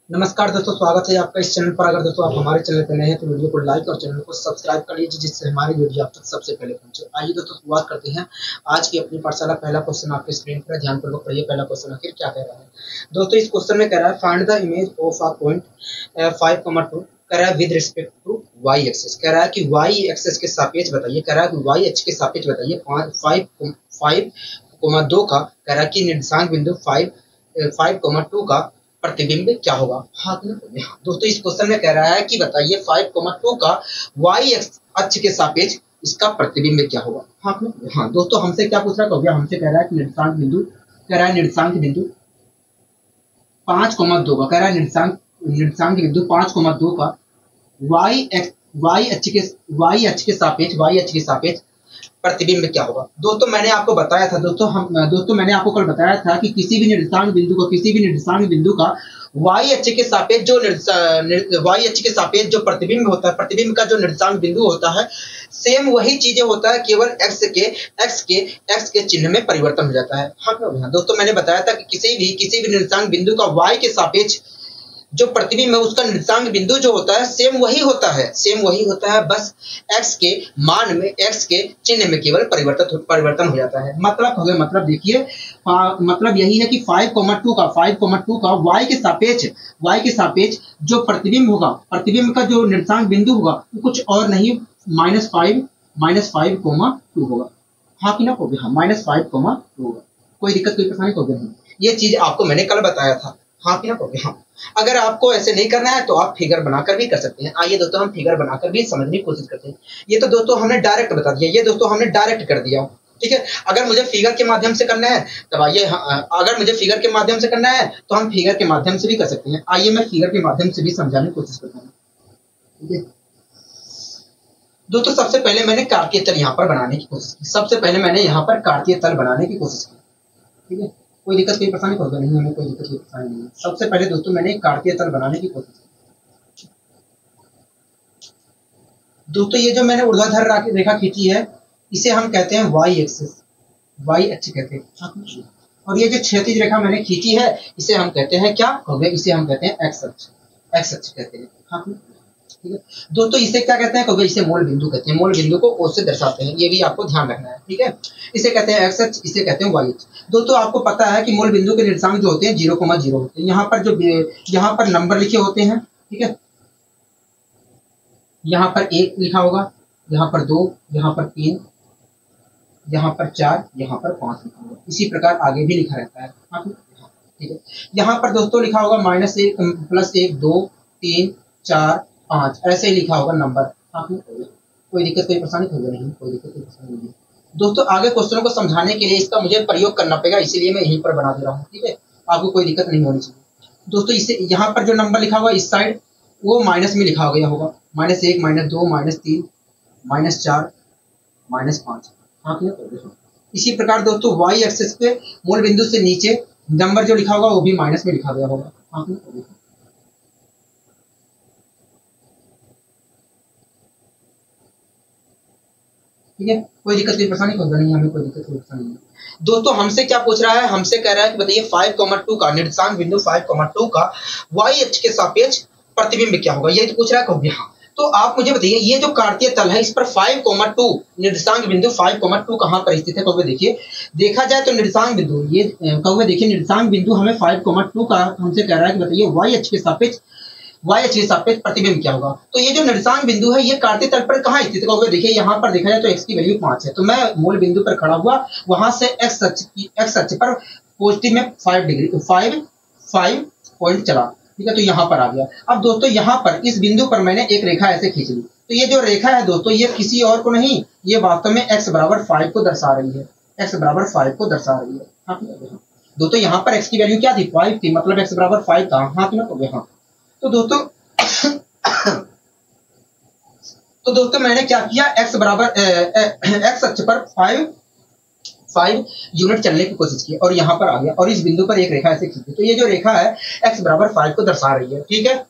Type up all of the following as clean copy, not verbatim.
नमस्कार दोस्तों, स्वागत है आपका इस चैनल पर। अगर दोस्तों आप हमारे चैनल पर नए हैं तो वीडियो को लाइक और चैनल को सब्सक्राइब कर लीजिए, जिससे हमारी वीडियो आप तक सबसे पहले पहुंचे। आइए दोस्तों शुरुआत करते हैं आज की अपनी पाठशाला। पहला क्वेश्चन आपके स्क्रीन पर ध्यानपूर्वक पढ़िए। पहला क्वेश्चन आखिर क्या कह रहा है दोस्तों। इस क्वेश्चन में कह रहा है find the image of a point 5,2 कह रहा है with respect to Y axis. कह रहा है कि वाई एक्सेस के सापेक्ष बताइए। कह रहा है कि वाई अक्ष के सापेक्ष बताइए 5,2 का कह रहा है कि निर्देशांक बिंदु 5,2 का प्रतिबिंब क्या होगा। हाँ दोस्तों, इस क्वेश्चन में कह रहा है कि बताइए 5,2 का वाई अक्ष के सापेक्ष इसका प्रतिबिंब क्या होगा। हाँ दोस्तों, हमसे क्या पूछ रहा है? हमसे कह रहा है कि निर्देशांक बिंदु, कह रहा है निर्देशांक बिंदु 5,2 का, कह रहा है निर्देशांक बिंदु 5,2 का वाई अक्ष के सापेक्ष प्रतिबिंब क्या होगा। दोस्तों मैंने आपको बताया था दोस्तों मैंने आपको कल बताया था कि किसी भी निर्देशांक बिंदु का वाई अक्ष के सापेक्ष जो प्रतिबिंब होता है, प्रतिबिंब का जो निर्देशांक बिंदु होता है, सेम वही चीजें होता है, केवल एक्स के चिन्ह में परिवर्तन हो जाता है। हाँ दोस्तों, मैंने बताया था कि किसी भी निर्देशांक बिंदु का वाई के सापेक्ष जो प्रतिबिंब है उसका निर्देशांक बिंदु जो होता है सेम वही होता है, बस एक्स के मान में, एक्स के चिन्ह में केवल परिवर्तन हो जाता है। मतलब देखिए, मतलब यही है कि 5,2 का वाई के सापेक्ष जो प्रतिबिंब होगा, प्रतिबिंब का जो निर्देशांक बिंदु होगा वो कुछ और नहीं -5,2 होगा। हाँ कि ना हो गया? -5,2 होगा। कोई दिक्कत, कोई परेशानी होगी नहीं। ये चीज आपको मैंने कल बताया था। हाँ कि ना हो गया? हाँ। अगर आपको ऐसे नहीं करना है तो आप फिगर बनाकर भी कर सकते हैं। आइए दोस्तों, हम फिगर बनाकर भी समझने की कोशिश करते हैं। ये तो दोस्तों हमने डायरेक्ट बता दिया, ये दोस्तों हमने डायरेक्ट कर दिया, ठीक है। अगर मुझे फिगर के माध्यम से करना है तब आइए, अगर मुझे फिगर के माध्यम से करना है तो हम फिगर के माध्यम से भी कर सकते हैं। आइए मैं फिगर के माध्यम से भी समझाने की कोशिश करता हूँ, ठीक है। दोस्तों सबसे पहले मैंने कार्तीय तल यहाँ पर बनाने की कोशिश की। ठीक है। कोई दिक्कत, कोई परेशानी होगा नहीं, हमें कोई दिक्कत, कोई परेशानी नहीं है। सबसे पहले दोस्तों मैंने एक कार्तीय तल बनाने की कोशिश की। दोस्तों ये जो मैंने ऊर्ध्वाधर रेखा खींची है इसे हम कहते हैं वाई एक्सिस, वाई अक्ष कहते हैं। और ये जो क्षैतिज रेखा मैंने खींची है इसे हम कहते हैं क्या हो गया? इसे हम कहते हैं एक्स अक्ष, एक्स अक्ष कहते हैं। हाँ ठीक है दोस्तों, इसे क्या कहते हैं? इसे मूल बिंदु कहते हैं। मूल बिंदु को ओ से दर्शाते हैं, ये भी आपको ध्यान रखना है, ठीक है। इसे कहते हैं एक्स अक्ष, इसे कहते हैं वाई अक्ष। दोस्तों आपको पता है कि मूल बिंदु के निर्देशांक जो होते हैं 0,0 होते हैं। यहाँ पर नंबर लिखे होते हैं, ठीक है। यहाँ पर 1 लिखा होगा, यहाँ पर 2, यहाँ पर 3, यहाँ पर 4, यहाँ पर 5 लिखा होगा। इसी प्रकार आगे भी लिखा रहता है, ठीक है। यहाँ पर दोस्तों लिखा होगा -1, +1, 2, 3, 4, 5, ऐसे ही लिखा होगा नंबर। कोई दिक्कत, कोई परेशानी होगी नहीं, कोई दिक्कत, कोई परेशानी नहीं। दोस्तों आगे क्वेश्चनों को समझाने के लिए इसका मुझे प्रयोग करना पड़ेगा, इसीलिए मैं यहीं पर बना दे रहा हूँ, ठीक है। आपको कोई दिक्कत नहीं होनी चाहिए। दोस्तों इसे यहाँ पर जो नंबर लिखा हुआ इस साइड वो माइनस में लिखा गया होगा, -1, -2, -3, -4, -5। इसी प्रकार दोस्तों वाई एक्सिस पे मूल बिंदु से नीचे नंबर जो लिखा होगा वो भी माइनस में लिखा गया होगा। ठीक है, कोई दिक्कत, कोई परेशानी नहीं, हमें कोई दिक्कत, कोई परेशानी नहीं। दोस्तों हमसे क्या पूछ रहा है? हमसे कह रहा है कि बताइए 5,2 का निर्देशांक बिंदु 5,2 का वाई अक्ष के सापेक्ष प्रतिबिंब क्या होगा, ये तो पूछ रहा है। हाँ तो आप मुझे बताइए, ये जो कार्तीय तल है इस पर 5,2 निर्देशांक बिंदु 5,2 कहाँ पर स्थित है? कहोगे देखिए, देखा जाए तो निर्देशांक बिंदु ये कहोगे देखिए, निर्देशांक बिंदु हमें 5,2 का हमसे कह रहा है कि बताइए वाई अक्ष के सापेक्ष प्रतिबिंब क्या होगा। तो ये जो निर्देशांक बिंदु है ये कार्तीय तल पर कहाँ स्थित है? देखिए यहाँ पर देखा जाए तो x की वैल्यू 5 है, तो मैं मूल बिंदु पर खड़ा हुआ, वहां से x अक्ष पर पॉजिटिव में 5 पॉइंट चला, ठीक है, तो यहाँ पर आ गया। अब दोस्तों यहाँ पर इस बिंदु पर मैंने एक रेखा ऐसे खींच ली, तो ये जो रेखा है दोस्तों ये किसी और को नहीं, ये वास्तव में x बराबर 5 को दर्शा रही है, x बराबर 5 को दर्शा रही है। दोस्तों यहाँ पर x की वैल्यू क्या थी? 5 थी, मतलब x बराबर 5 था। हाँ हाँ तो दोस्तों मैंने क्या किया, x अक्ष पर 5 यूनिट चलने की कोशिश की और यहाँ पर आ गया और इस बिंदु पर एक रेखा ऐसे खींची, तो ये जो रेखा है x बराबर 5 को दर्शा रही है, ठीक है।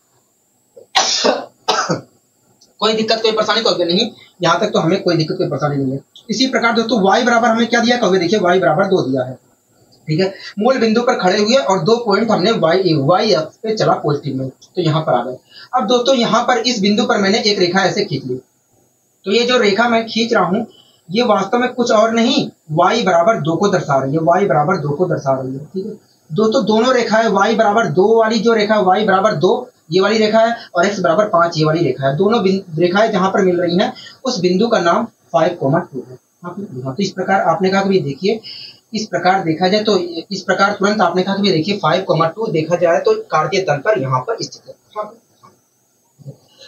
कोई दिक्कत, कोई परेशानी तो नहीं, यहाँ तक तो हमें कोई दिक्कत, कोई परेशानी नहीं है। इसी प्रकार दोस्तों y बराबर हमें क्या दिया? कहोगे देखिए y बराबर 2 दिया है, ठीक है। मूल बिंदु पर खड़े हुए और 2 पॉइंट हमने वाई अक्ष पे चला पॉजिटिव में, तो यहाँ पर आ गए। अब दोस्तों यहाँ पर इस बिंदु पर मैंने एक रेखा ऐसे खींच ली, तो ये जो रेखा मैं खींच रहा हूँ ये वास्तव में कुछ और नहीं y बराबर 2 को दर्शा रही है, y बराबर 2 को दर्शा रही है। ठीक है दोस्तों, दोनों रेखा है y बराबर 2 वाली जो रेखा है y बराबर 2 ये वाली रेखा है और x बराबर 5 ये वाली रेखा है। दोनों रेखाएं जहां पर मिल रही हैं उस बिंदु का नाम 5,2 है। तो इस प्रकार आपने कहा कि देखिए इस प्रकार देखा जाए तो इस प्रकार तुरंत आपने कहा कि देखिए 5,2 देखा जाए तो कार्तीय तल पर यहाँ पर स्थित है।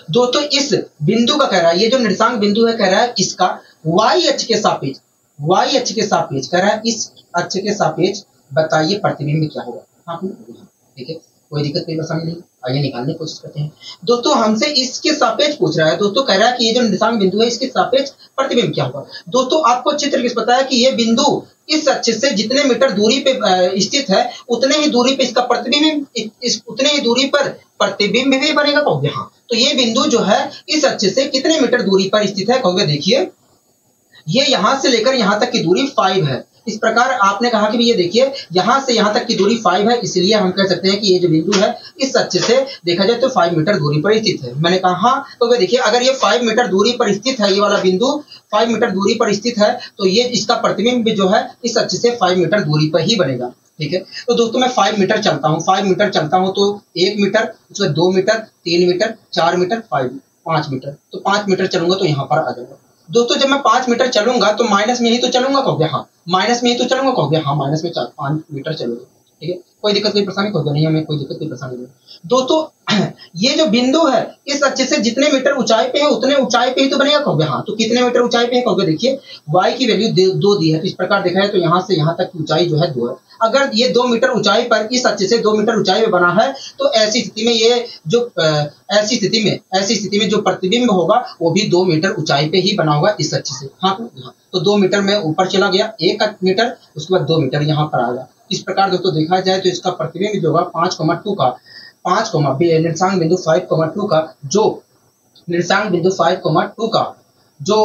दोस्तों इस बिंदु का कह रहा है, ये जो निर्देशांक बिंदु है कह रहा है इसका y अक्ष के सापेक्ष कह रहा है, इस अक्ष के सापेक्ष बताइए प्रतिबिंब क्या होगा। ठीक है, कोई दिक्कत कोई परेशानी नहीं, आइए निकालने की कोशिश करते हैं। दोस्तों हमसे इसके सापेक्ष पूछ रहा है, दोस्तों कह रहा है कि ये जो निर्देशांक बिंदु है इसके सापेक्ष प्रतिबिंब क्या होगा। दोस्तों आपको चित्र किस पता है कि ये बिंदु इस अक्ष से जितने मीटर दूरी पे स्थित है उतने ही दूरी पे इसका प्रतिबिंब उतने ही दूरी पर प्रतिबिंब भी बनेगा कहोगे। हाँ, तो ये बिंदु जो है इस अक्ष से कितने मीटर दूरी पर स्थित है कहोगे। देखिए ये यहां से लेकर यहां तक की दूरी 5 है। इस प्रकार आपने कहा कि ये देखिए यहां से यहां तक की दूरी 5 है, इसलिए हम कह सकते हैं कि ये जो बिंदु है इस अक्ष से देखा जाए तो 5 मीटर दूरी पर स्थित है। मैंने कहा हाँ, तो देखिए अगर ये 5 मीटर दूरी पर स्थित है, ये वाला बिंदु 5 मीटर दूरी पर स्थित है, तो ये इसका प्रतिबिंब जो है इस अक्ष से 5 मीटर दूरी पर ही बनेगा। ठीक है, तो दोस्तों मैं 5 मीटर चलता हूँ, 5 मीटर चलता हूँ तो 1 मीटर, उसमें 2 मीटर, 3 मीटर, 4 मीटर, 5 मीटर, तो 5 मीटर चलूंगा तो यहाँ पर आ जाएगा। दोस्तों जब मैं 5 मीटर चलूंगा तो माइनस में ही तो चलूंगा कहोगे। हाँ, माइनस में ही तो चलूंगा कहोगे। हाँ, माइनस में 5 मीटर चलूंगा। ठीक है, कोई दिक्कत कोई परेशानी कहोगे नहीं, हमें कोई दिक्कत कोई परेशानी नहीं। दोस्तों ये जो बिंदु है इस अक्ष से जितने मीटर ऊंचाई पे है उतने ऊंचाई पे ही तो बनेगा कहोगे। हाँ, तो कितने मीटर ऊंचाई पे है कहोगे। देखिए y की वैल्यू 2 दी है, तो इस प्रकार देखा है तो यहाँ से यहाँ तक की ऊंचाई जो है 2 है। अगर ये 2 मीटर ऊंचाई पर इस अक्ष से 2 मीटर ऊंचाई में बना है तो ऐसी स्थिति में ये जो ऐसी स्थिति में जो प्रतिबिंब होगा वो भी 2 मीटर ऊंचाई पे ही बना होगा इस अक्ष से। हाँ, तो 2 मीटर में ऊपर चला गया, 1 मीटर, उसके बाद 2 मीटर यहाँ पर आएगा। इस प्रकार दोस्तों देखा जाए तो इसका प्रतिबिंब जो होगा 5,2 का निर्देशांक बिंदु 5,2 का जो निर्देशांक बिंदु 5,2 का जो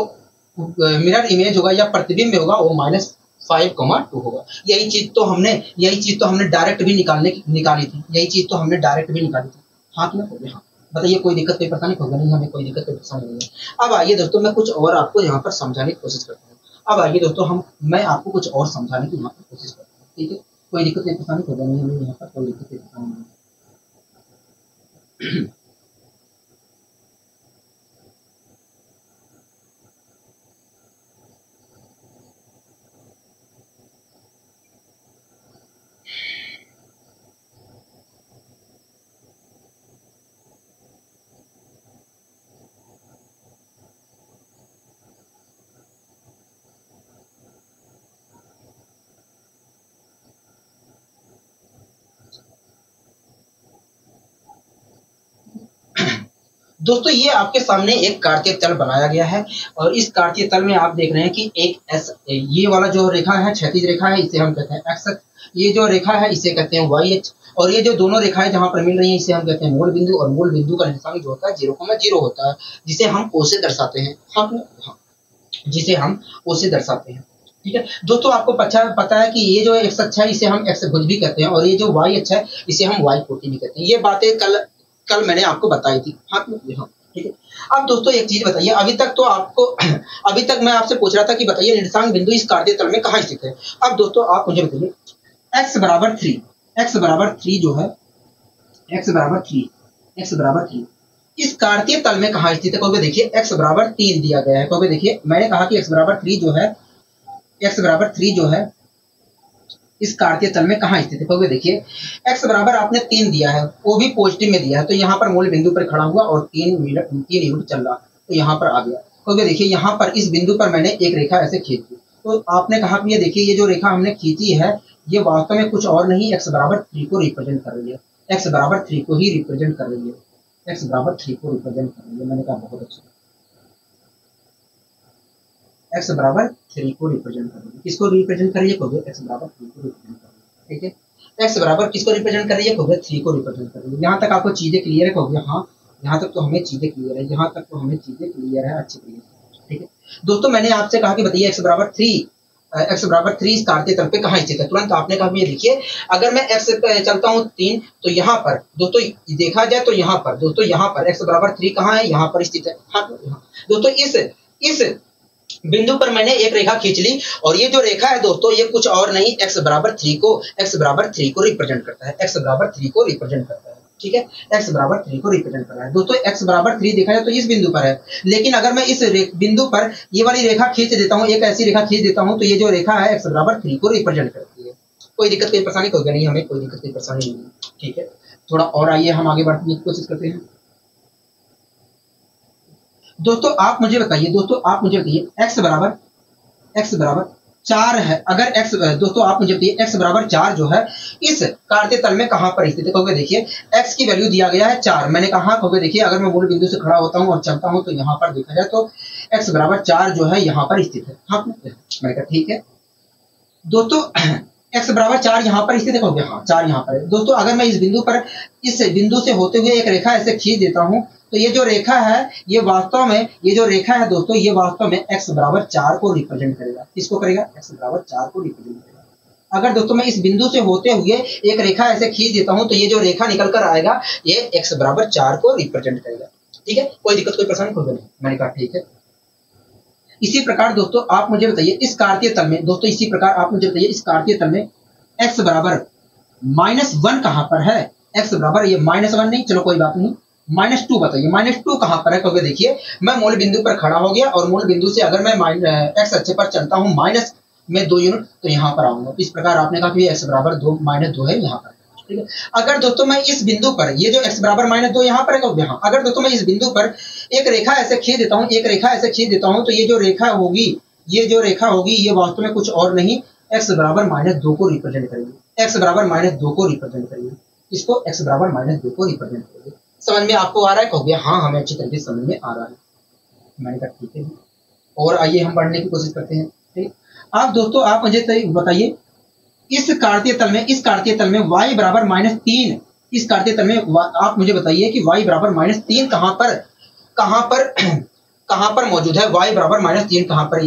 मिरर इमेज होगा या प्रतिबिंब होगा वो -5,2 होगा। यही चीज तो हमने डायरेक्ट भी निकाली थी। हाँ कि ना। हाँ, बताइए कोई दिक्कत कोई परेशानी होगा नहीं, हमें कोई दिक्कत कोई परेशानी नहीं है। अब आइए दोस्तों मैं कुछ और आपको यहाँ पर समझाने की कोशिश करता हूँ। अब आइए दोस्तों मैं आपको कुछ और समझाने की यहाँ पर कोशिश करता हूँ। ठीक है, कोई दिक्कत कोई परेशानी होगा नहीं, हमें यहाँ पर कोई दिक्कत कोई परेशानी नहीं। दोस्तों ये आपके सामने एक कार्तीय तल बनाया गया है और इस कार्तीय तल में आप देख रहे हैं कि ये वाला जो रेखा है क्षैतिज रेखा है, इसे हम कहते हैं x अक्ष, ये जो रेखा है इसे कहते हैं y अक्ष, और ये जो दोनों रेखाएं जहां पर मिल रही हैं इसे हम कहते हैं मूल बिंदु, और मूल बिंदु का निर्देशांक जो होता है 0,0 होता है, जिसे हम O से दर्शाते हैं। हाँ, जिसे हम O से दर्शाते हैं। ठीक है दोस्तों, आपको पता है कि ये जो x अक्ष है इसे हम x भुज भी कहते हैं और ये जो y अक्ष है इसे हम y कोटि भी कहते हैं। ये बातें कल मैंने आपको बताई थी। हाँ, ठीक है। अब दोस्तों एक चीज बताइए, अभी तक मैं आपसे पूछ रहा था कि बताइए निर्देशांक बिंदु इस कार्तीय तल में कहाँ स्थित है। अब दोस्तों आप मुझे बताइए x बराबर 3 जो है x बराबर 3 इस कार्तीय तल में कहाँ स्थित है कहोगे। देखिए x बराबर 3 दिया गया है कहोगे। देखिए मैंने कहा कि x बराबर 3 जो है इस कार्तीय तल में कहाँ स्थित है कहोगे। देखिए x बराबर आपने 3 दिया है, वो भी पॉजिटिव में दिया है, तो यहाँ पर मूल बिंदु पर खड़ा हुआ और 3 यूनिट चल रहा तो यहाँ पर आ गया कहोगे। देखिए यहाँ पर इस बिंदु पर मैंने एक रेखा ऐसे खींच दी, तो आपने कहा कि ये देखिए ये जो रेखा हमने खींची है ये वास्तव में कुछ और नहीं x बराबर 3 को रिप्रेजेंट कर रही है। x बराबर 3 को ही रिप्रेजेंट कर रही है। x बराबर 3 को रिप्रेजेंट कर रही है। मैंने कहा बहुत अच्छा, x बराबर 3 को रिप्रेजेंट कर रही है। किसको रिप्रेजेंट कर रही है कहोगे। x बराबर 3 को रिप्रेजेंट कर रही है। ठीक है, x बराबर किसको रिप्रेजेंट कर रही है कहोगे। 3 को रिप्रेजेंट कर रही है। यहाँ तक आपको चीजें क्लियर है कहोगे। हाँ, यहाँ तक तो हमें चीजें क्लियर है, अच्छी क्लियर है। ठीक है दोस्तों, मैंने आपसे कहा कि बताइए x बराबर 3 x बराबर 3 इस कार्तीय तल पे कहाँ स्थित है। तुरंत आपने कहा ये देखिए, अगर मैं x पे चलता हूँ 3 तो यहाँ पर दोस्तों देखा जाए तो यहाँ पर दोस्तों यहाँ पर x बराबर 3 कहाँ है, यहाँ पर स्थित है। हाँ दोस्तों इस बिंदु पर मैंने एक रेखा खींच ली और ये जो रेखा है दोस्तों ये कुछ और नहीं x बराबर 3 को रिप्रेजेंट करता है। x बराबर 3 को रिप्रेजेंट करता है, ठीक है, x बराबर 3 को रिप्रेजेंट कर रहा है। दोस्तों x बराबर 3 देखा जाए तो इस बिंदु पर है, लेकिन अगर मैं इस बिंदु पर ये वाली रेखा खींच देता हूँ, एक ऐसी रेखा खींच देता हूँ, तो ये जो रेखा है x बराबर 3 को रिप्रेजेंट करती है। कोई दिक्कत कोई परेशानी होगा नहीं, हमें कोई दिक्कत कोई परेशानी नहीं, ठीक है। थोड़ा और आइए हम आगे बढ़ने की कोशिश करते हैं। दोस्तों आप मुझे बताइए x बराबर 4 है। अगर x दोस्तों आप मुझे बताइए x बराबर 4 जो है इस कार्तीय तल में कहां पर स्थित है। कहोगे देखिए x की वैल्यू दिया गया है 4, मैंने कहा कहोगे देखिए अगर मैं मूल बिंदु से खड़ा होता हूं और चलता हूं तो यहां पर देखा जाए तो x बराबर 4 जो है यहां पर स्थित है। हाँ मैंने कहा ठीक है दोस्तों x बराबर 4 यहाँ पर स्थित है। हाँ 4 यहाँ पर है। दोस्तों अगर मैं इस बिंदु से होते हुए एक रेखा ऐसे खींच देता हूँ तो ये जो रेखा है ये वास्तव में ये जो रेखा है दोस्तों ये वास्तव में x बराबर 4 को रिप्रेजेंट करेगा। किसको करेगा? x बराबर 4 को रिप्रेजेंट करेगा। अगर दोस्तों मैं इस बिंदु से होते हुए एक रेखा ऐसे खींच देता हूँ तो ये जो रेखा निकल कर आएगा ये x बराबर 4 को रिप्रेजेंट करेगा, ठीक है। कोई दिक्कत कोई परेशानी होगा नहीं, मैंने कहा ठीक है। इसी प्रकार दोस्तों आप मुझे बताइए इस कार्तीय तल में दोस्तों इसी प्रकार आप मुझे बताइए इस कार्तीय तल में x बराबर -1 कहां पर है। x बराबर ये -1 नहीं, चलो कोई बात नहीं, -2 बताइए -2 कहां पर है। क्योंकि देखिए मैं मूल बिंदु पर खड़ा हो गया और मूल बिंदु से अगर मैं x अक्ष पर चलता हूं माइनस में 2 यूनिट तो यहां पर आऊंगा। तो इस प्रकार आपने कहा कि x बराबर 2 -2 है यहां पर, ठीक है। अगर दोस्तों मैं इस बिंदु पर ये जो x बराबर -2 यहाँ पर है यहाँ, अगर दोस्तों मैं इस बिंदु पर एक रेखा ऐसे खींच देता हूँ तो ये जो रेखा होगी ये वास्तव में कुछ और नहीं x बराबर -2 को रिप्रेजेंट करेगी। x बराबर -2 को रिप्रेजेंट करेगी, इसको x बराबर -2 को रिप्रेजेंट करेगी। समझ में आपको आ रहा है? कहोगे हाँ हमें अच्छी तरीके से समझ में आ रहा है। मैंने कहा ठीक है। और आइए हम बढ़ने की कोशिश करते हैं, ठीक। आप दोस्तों आप मुझे बताइए इस कार्तीय तल में y बराबर -3 इस कार्तीय तल में आप मुझे बताइए कि y बराबर -3 कहां पर मौजूद है। y बराबर -3 कहां पर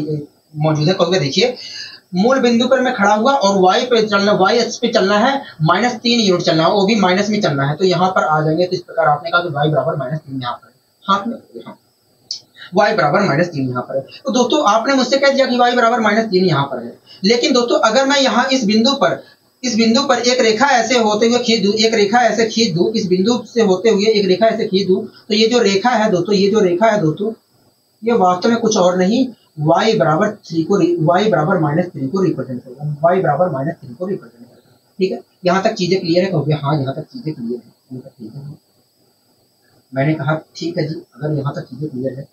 मौजूद है। कहोगे देखिए मूल बिंदु पर मैं खड़ा हुआ और y अक्ष पे चलना है -3 यूनिट चलना है, वो भी माइनस में चलना है, तो यहाँ पर आ जाएंगे। तो इस प्रकार आपने कहा कि y बराबर -3 यहाँ पर है। हाँ y बराबर -3 यहाँ पर है। तो दोस्तों आपने मुझसे कह दिया कि y बराबर -3 यहाँ पर है, लेकिन दोस्तों अगर मैं यहाँ इस बिंदु पर एक रेखा ऐसे होते हुए खींच दूं, इस बिंदु से होते हुए एक रेखा ऐसे खींच दूं तो ये जो रेखा है दोस्तों ये वास्तव में कुछ और नहीं y बराबर -3 को रिप्रेजेंट करेगा। y बराबर -3 को रिप्रेजेंट करेगा, ठीक है। यहाँ तक चीजें क्लियर है? कहोगे हाँ यहाँ तक चीजें क्लियर है। ठीक है, मैंने कहा ठीक है जी, अगर यहाँ तक चीजें क्लियर है।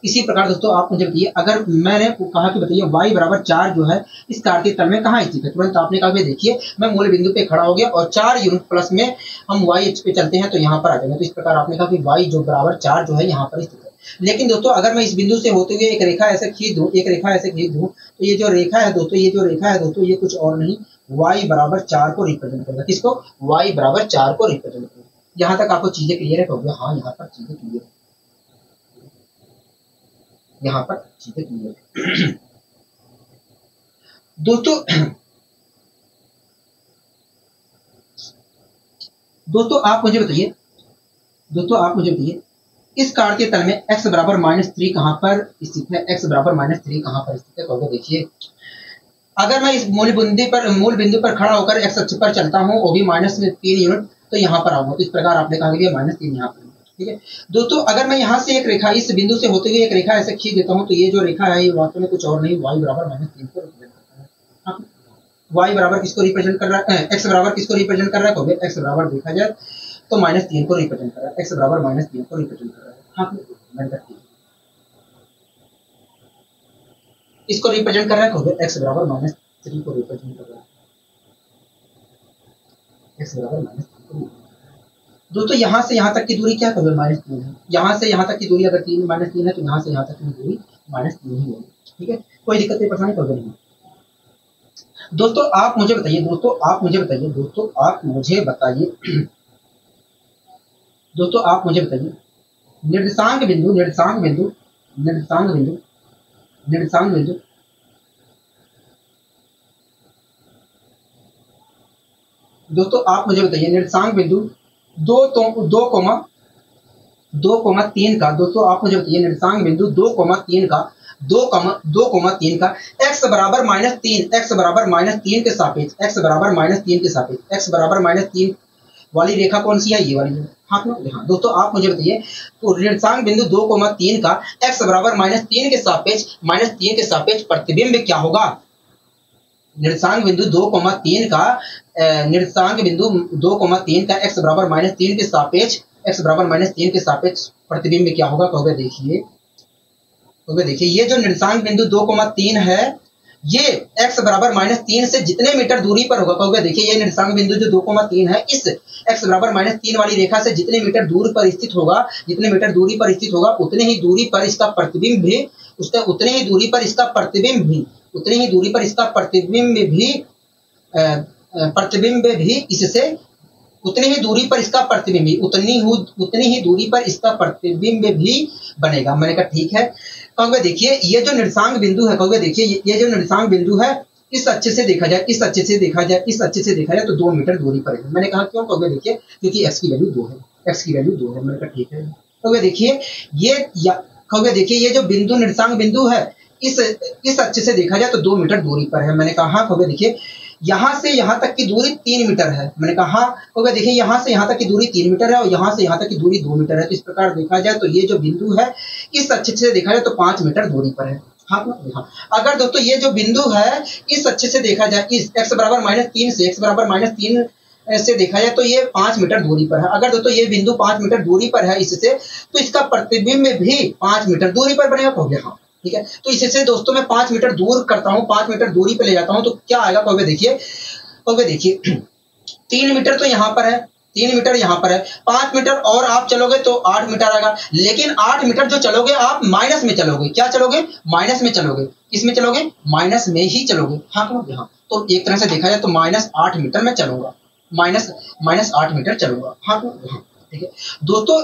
इसी प्रकार दोस्तों आप मुझे बताइए अगर मैंने कहा कि बताइए y बराबर 4 जो है इस कार्तीय तल में कहाँ स्थित है। तुरंत आपने कहा देखिए मैं मूल बिंदु पे खड़ा हो गया और 4 यूनिट प्लस में हम y अक्ष पे चलते हैं तो यहाँ पर आ जाएंगे। तो इस प्रकार आपने कहा कि y जो बराबर 4 जो है यहाँ पर स्थित है। लेकिन दोस्तों अगर मैं इस बिंदु से होते हुए एक रेखा ऐसे खींच दूं तो ये जो रेखा है दोस्तों ये कुछ और नहीं y बराबर 4 को रिप्रेजेंट करेगा। किसको? y बराबर 4 को रिप्रेजेंट करेगा। यहाँ तक आपको चीजें क्लियर है? कहोगे हाँ यहाँ पर चीजें क्लियर है, यहाँ पर चीजें क्लियर है। दोस्तों आप मुझे बताइए इस कार्तीय तल में x बराबर -3 कहां पर स्थित है। x बराबर -3 कहां पर स्थित है। कहोगे देखिए अगर मैं इस मूल बिंदु पर खड़ा होकर x अक्ष पर चलता हूं वो भी -3 यूनिट तो यहाँ पर आऊंगा। तो इस प्रकार आपने कहा कि -3 यहाँ पर, ठीक है। दोस्तों अगर मैं यहाँ से एक रेखा इस बिंदु से होते हुए एक रेखा ऐसे खींच देता हूँ तो ये जो रेखा है ये वास्तव में कुछ और नहीं y बराबर -3 को रिप्रेजेंट करता है। y बराबर किसको रिप्रेजेंट कर रहा है? x बराबर किसको रिप्रेजेंट कर रहा है। कहोगे x बराबर देखा जाए तो -3 को रिप्रेजेंट कर रहा है। x बराबर -3 को रिप्रेजेंट कर रहा है। हाँ मैंने कहा इसको रिप्रेजेंट कर रहा है। कहोगे x बराबर -3 को रिप्रेजेंट कर रहा है। x बराबर -3 को। दोस्तों यहाँ से यहाँ तक की दूरी क्या कहोगे? -3 है। यहाँ से यहाँ तक की दूरी अगर -3 है तो यहाँ से यहाँ तक की दूरी -3 ही होगी, ठीक है। कोई दिक्कत नहीं परेशानी कहोगे नहीं। दोस्तों आप मुझे बताइए निर्देशांक बिंदु दोस्तों आप मुझे बताइए निर्देशांक बिंदु 2,3 का, दोस्तों आप मुझे बताइए निर्देशांक बिंदु 2,3 का 2,3 का x बराबर -3, x बराबर -3 के सापेक्ष, x बराबर -3 के सापेक्ष, x बराबर -3 वाली रेखा कौन सी है? ये वाली है। हाँ दोस्तों आप मुझे बताइए तो निर्देशांक बिंदु 2,3 का x बराबर -3 के सापेक्ष प्रतिबिंब क्या होगा? निर्देशांक बिंदु 2,3 का निर्देशांक बिंदु 2,3 का x बराबर -3 के सापेक्ष प्रतिबिंब क्या होगा? कहोगे देखिए ये जो निर्देशांक बिंदु 2,3 है ये x बराबर -3 से जितने मीटर दूरी पर होगा, कहोगे देखिए ये निर्देशांक बिंदु जो 2,3 है इस x बराबर -3 वाली रेखा से जितने मीटर दूर पर स्थित होगा, जितने मीटर दूरी पर स्थित होगा उतने ही दूरी पर इसका प्रतिबिंब भी, उसका उतने ही दूरी पर इसका प्रतिबिंब भी, उतनी ही दूरी पर इसका प्रतिबिंब भी इससे, उतनी ही दूरी पर इसका प्रतिबिंब, उतनी ही दूरी पर इसका प्रतिबिंब भी बनेगा। मैंने कहा ठीक है। कहोगे देखिए ये जो निर्देशांक बिंदु है, कहोगे देखिए ये जो निर्देशांक बिंदु है इस अच्छे से देखा जाए, इस अच्छे से देखा जाए तो 2 मीटर दूरी पर है। मैंने कहा क्यों? कहोगे देखिए क्योंकि x की वैल्यू 2 है, x की वैल्यू 2 है। मैंने कहा ठीक है। कहोगे देखिए कहोगे देखिए ये जो बिंदु निर्देशांक बिंदु है इस अच्छे से देखा जाए तो 2 मीटर दूरी पर है। मैंने कहा हाँ। कहोगे देखिए यहाँ से यहाँ तक की दूरी 3 मीटर है। मैंने कहा हाँ। कहोगे देखिए यहाँ से यहाँ तक की दूरी 3 मीटर है और यहाँ से यहाँ तक की दूरी 2 मीटर है। तो इस प्रकार देखा जाए तो ये जो बिंदु है इस अच्छे से देखा जाए तो 5 मीटर दूरी पर है। हाँ। अगर दोस्तों ये जो बिंदु है इस अच्छे से देखा जाए, इस x बराबर -3 से, x बराबर -3 से देखा जाए तो ये 5 मीटर दूरी पर है। अगर दोस्तों ये बिंदु 5 मीटर दूरी पर है इससे, तो इसका प्रतिबिंब भी 5 मीटर दूरी पर बनेगा। कहोगे हाँ ठीक है। तो इससे दोस्तों मैं 5 मीटर दूर करता हूँ, 5 मीटर दूरी पे ले जाता हूँ तो क्या आएगा? कहोगे देखिए 3 मीटर तो यहाँ पर है, 3 मीटर यहाँ पर है, 5 मीटर और आप चलोगे तो 8 मीटर आएगा। लेकिन 8 मीटर जो चलोगे आप माइनस में चलोगे। क्या चलोगे? माइनस में चलोगे। किसमें चलोगे? माइनस में ही चलोगे। हाँ कहोगे हाँ। तो एक तरह से देखा जाए तो -8 मीटर में चलूंगा, -8 मीटर चलूंगा। हाँ ठीक है। दोस्तों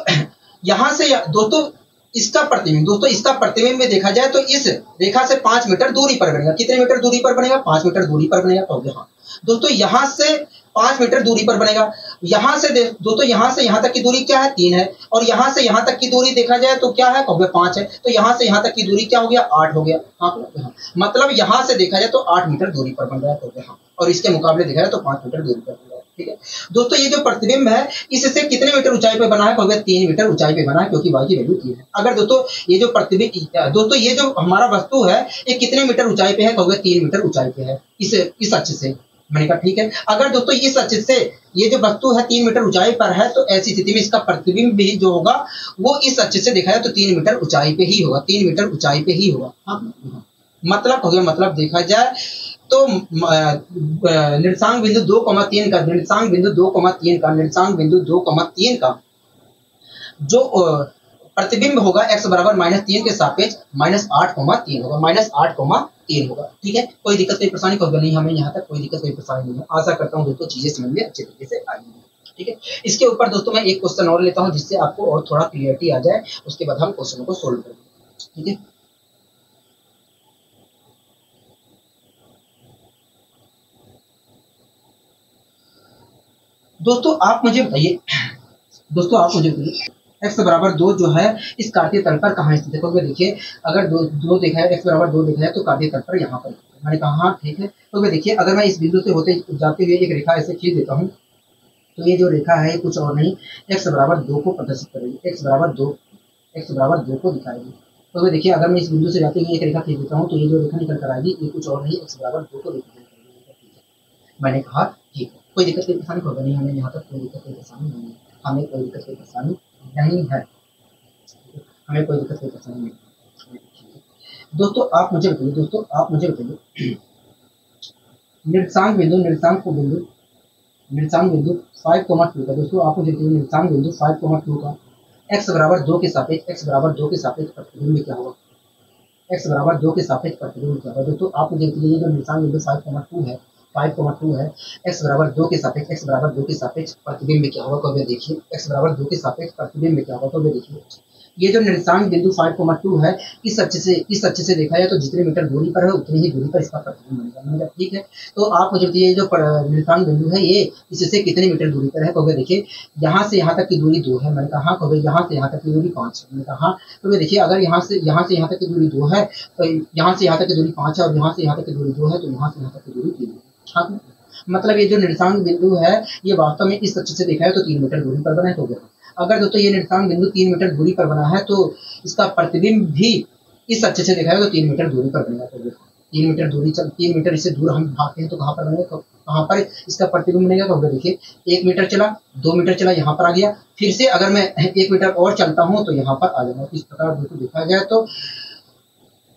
यहाँ से दोस्तों इसका प्रतिबिंब में देखा जाए तो इस रेखा से 5 मीटर दूरी पर बनेगा। कितने मीटर दूरी पर बनेगा? 5 मीटर दूरी पर बनेगा। कहोगे हाँ। दोस्तों यहाँ से 5 मीटर दूरी पर बनेगा। यहाँ से दोस्तों यहाँ से यहाँ तक की दूरी क्या है? 3 है। और यहाँ से यहाँ तक की दूरी देखा जाए तो क्या है? कहोगे 5 है। तो यहाँ से यहाँ तक की दूरी क्या हो गया? 8 हो गया। हाँ। मतलब यहाँ से देखा जाए तो 8 मीटर दूरी पर बन रहा है। कहोगे हाँ। और इसके मुकाबले देखा जाए तो 5 मीटर दूरी पर बन रहा है। ठीक है दोस्तों ये जो प्रतिबिंब है इससे कितने मीटर ऊंचाई पे बना है? कहोगे 3 मीटर ऊंचाई पे बना है क्योंकि y की वैल्यू 3 है। अगर दोस्तों ये जो प्रतिबिंब, दोस्तों ये जो हमारा वस्तु है ये कितने मीटर ऊंचाई पे है? कहोगे 3 मीटर ऊंचाई पे है इस अक्ष से। मैंने कहा ठीक है। अगर दोस्तों इस अक्ष से ये जो वस्तु है 3 मीटर ऊंचाई पर है तो ऐसी स्थिति में इसका प्रतिबिंब भी जो होगा वो इस अक्ष से देखा जाए तो 3 मीटर ऊंचाई पे ही होगा, 3 मीटर ऊंचाई पे ही होगा। हाँ मतलब हो गया, मतलब देखा जाए तो निर्देशांक बिंदु 2,3 का, निर्देशांक बिंदु 2,3 का जो प्रतिबिंब होगा x बराबर -3 के सापेक्ष -8,3 होगा, -8,3 होगा। ठीक है, कोई दिक्कत कोई परेशानी होगा नहीं, हमें यहाँ तक कोई दिक्कत कोई परेशानी नहीं है। आशा करता हूँ दोस्तों चीजें समझ में अच्छे तरीके से आई हैं। ठीक है, इसके ऊपर दोस्तों मैं एक क्वेश्चन और लेता हूँ जिससे आपको और थोड़ा क्लियरिटी आ जाए, उसके बाद हम क्वेश्चनों को सोल्व करेंगे। ठीक है, दोस्तों आप मुझे बताइए x बराबर 2 जो है इस काटे तल पर कहाँ स्थित है? देखोगे देखिए अगर दो देखा है, x बराबर 2 देखा है तो काटे तल पर यहाँ पर। मैंने कहा हाँ ठीक है। तो देखिए अगर मैं इस बिंदु से होते जाते हुए एक रेखा ऐसे खींच देता हूँ तो ये जो रेखा है कुछ और नहीं x बराबर 2 को प्रदर्शित करेगी, x बराबर 2 को दिखाएगी। तो देखिए अगर मैं इस बिंदु से जाते हुए एक रेखा खींच देता हूँ तो ये जो रेखा निकल कर आएगी ये कुछ और नहीं x बराबर 2 को रिप्रेजेंट करेगी। मैंने कहा ठीक है, कोई दिक्कत कोई परेशानी होगा नहीं, हमें यहाँ तक कोई दिक्कत कोई परेशानी नहीं है, हमें कोई दिक्कत कोई परेशानी नहीं है, हमें कोई दिक्कत कोई परेशानी नहीं है। दोस्तों आप मुझे बताइए निर्देशांक बिंदु 5,2 का, दोस्तों आप मुझे बताइए निर्देशांक बिंदु 5,2 का x बराबर 2 के सापेक्ष प्रतिबिंब क्या होगा? x बराबर 2 के सापेक्ष प्रतिबिंब क्या होगा? दोस्तों आप मुझे बताइए जो निर्देशांक बिंदु 5,2 है x बराबर 2 के सापेक्ष प्रतिबिंब क्या होगा? कभी देखिए x बराबर 2 के सापेक्ष प्रतिबिंब क्या होगा? कभी देखिए ये जो निर्देशांक बिंदु 5,2 है, इस अच्छे से देखा जाए तो जितने मीटर दूरी पर है उतनी ही दूरी पर इसका प्रतिबिंब बनेगा। मैंने कहा ठीक है, तो आप मुझे बताइए जो निर्देशांक बिंदु है ये इससे कितने मीटर दूरी पर है। कहोगे देखिए यहाँ से यहाँ तक की दूरी 2 है। मैंने कहा हाँ। कहोगे यहाँ से यहाँ तक की दूरी 5 है। मैंने कहा हाँ। तो देखिए अगर यहाँ से यहाँ तक की दूरी 2 है, तो यहाँ से यहाँ तक की दूरी 5 है, और यहाँ से यहाँ तक की दूरी 2 है, तो यहाँ से यहाँ तक की दूरी 3 है। हाँ, मतलब ये जो निर्देशांक बिंदु है ये वास्तव में इस अच्छे से देखा है तो 3 मीटर दूरी पर बना है। तो अगर दोस्तों ये निर्देशांक बिंदु 3 मीटर दूरी पर बना है तो इसका प्रतिबिंब भी इस अच्छे से देखा है तो 3 मीटर दूरी पर बनेगा। तो 3 मीटर इससे दूर हम भागते हैं तो कहाँ पर बनेगा, तो कहाँ पर इसका प्रतिबिंब बनेगा। तो देखिए 1 मीटर चला, 2 मीटर चला, यहाँ पर आ गया। फिर से अगर मैं 1 मीटर और चलता हूँ तो यहाँ पर आ जाएगा। तो इस प्रकार दोस्तों देखा जाए तो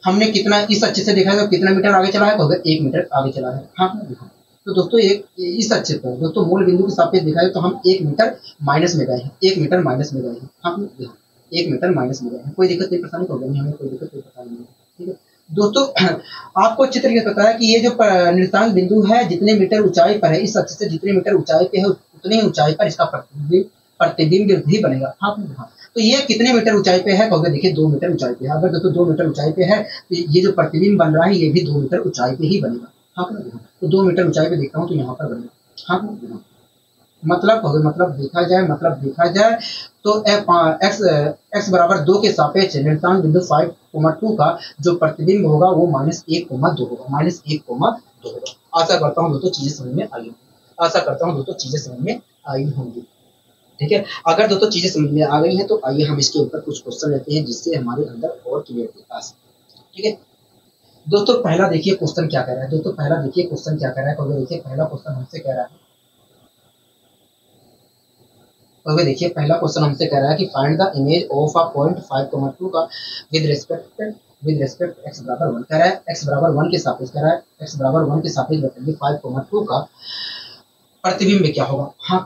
हमने कितना इस अच्छे से देखा है तो कितना मीटर आगे चला है, तो 1 मीटर आगे चला है। हाँ, तो दोस्तों एक इस अच्छे पर दोस्तों मूल बिंदु के सापेक्ष देखा है तो हम 1 मीटर माइनस में गए हैं। 1 मीटर माइनस में गए हैं। हाँ, 1 मीटर माइनस में गए हैं। कोई दिक्कत नहीं, परेशानी होगा नहीं, हमें कोई दिक्कत नहीं, परेशानी नहीं। ठीक है दोस्तों, आपको अच्छी तरीके से पता है कि ये जो निर्देशांक बिंदु है जितने मीटर ऊंचाई पर है, इस अच्छे से जितने मीटर ऊंचाई पे है उतनी ही ऊंचाई पर इसका प्रतिबिंब भी बनेगा। हाँ, तो ये कितने मीटर ऊंचाई पे है, कहोगे देखिए 2 मीटर ऊंचाई पे है। अगर दोस्तों 2 मीटर ऊंचाई पे है तो ये जो प्रतिबिंब बन रहा है ये भी 2 मीटर ऊंचाई पे ही बनेगा। हाँ, तो 2 मीटर ऊंचाई पे देखता हूँ तो यहाँ पर बनेगा। हाँ, मतलब देखा जाए तो x बराबर 2 के सापेक्ष निर्देशांक बिंदु 5,2 का जो प्रतिबिंब होगा वो -1,2 होगा। -1,2 होगा। आशा करता हूँ दोस्तों चीजें समझ में आई होंगी। ठीक है, अगर दोस्तों चीजें समझ में आ गई हैं तो आइए हम इसके ऊपर कुछ क्वेश्चन लेते हैं जिससे हमारे अंदर और क्लियरिटी आ सके। ठीक है दोस्तों, पहला देखिए क्वेश्चन क्या कह रहा है। देखिए पहला क्वेश्चन हमसे कह रहा है कि find the image of a point 5,2 का विद रिस्पेक्ट x बराबर 1 कह रहा है। x बराबर 1 के सापेक्ष बताइए 5,2 का प्रतिबिंब क्या होगा। हाँ,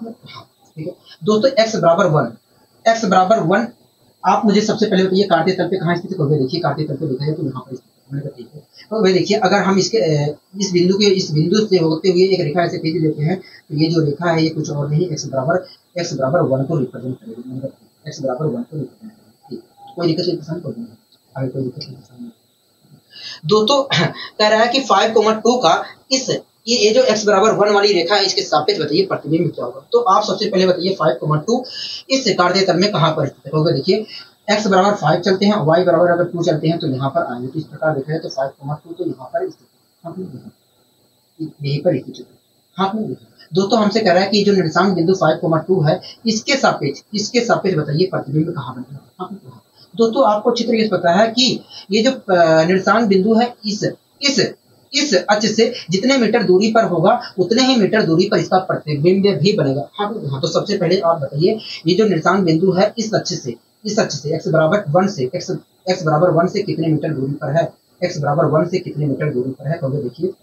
ठीक है दोस्तों, x बराबर 1 आप मुझे सबसे पहले बताइए कार्तीय तल पे कहाँ स्थित है। देखिए कार्तीय तल पे देखा है तो यहाँ पर स्थित है। ठीक है, तो भाई देखिए अगर हम इस बिंदु से होते हुए एक रेखा ऐसे खींच लेते हैं तो ये जो रेखा है ये कुछ और नहीं x बराबर 1 को रिप्रेजेंट करेगी। x बराबर 1 को रिप्रेजेंट करेगी। कोई दिक्कत नहीं, पसंद कर दूंगा, आगे कोई दिक्कत नहीं। दोस्तों कह रहा है कि 5,2 का ये जो x बराबर 1 वाली रेखा है इसके सापेक्ष बताइए प्रतिबिंब क्या होगा। तो आप सबसे पहले बताइए 5,2 इस कार्तीय तल में कहाँ पर स्थित होगा। देखिए x बराबर 5 चलते हैं, y बराबर अगर 2 चलते हैं तो यहाँ पर आएंगे। तो इस प्रकार देखा है तो 5,2 तो यहाँ पर स्थित है, यहीं पर स्थित है। हाँ, दोस्तों हमसे कह रहा है कि जो निर्देशांक बिंदु 5,2 है इसके सापेक्ष बताइए प्रतिबिंब कहाँ बनेगा। हाँ, दोस्तों आपको अच्छी तरीके से पता है कि ये जो निर्देशांक बिंदु है इस अक्ष से जितने मीटर दूरी पर होगा उतने ही मीटर दूरी पर इसका प्रतिबिंब भी बनेगा। हाँ, तो सबसे पहले आप बताइए ये जो निर्देशांक बिंदु है इस अक्ष से x बराबर 1 से कितने मीटर दूरी पर है। x बराबर 1 से कितने मीटर दूरी पर है। तो देखिए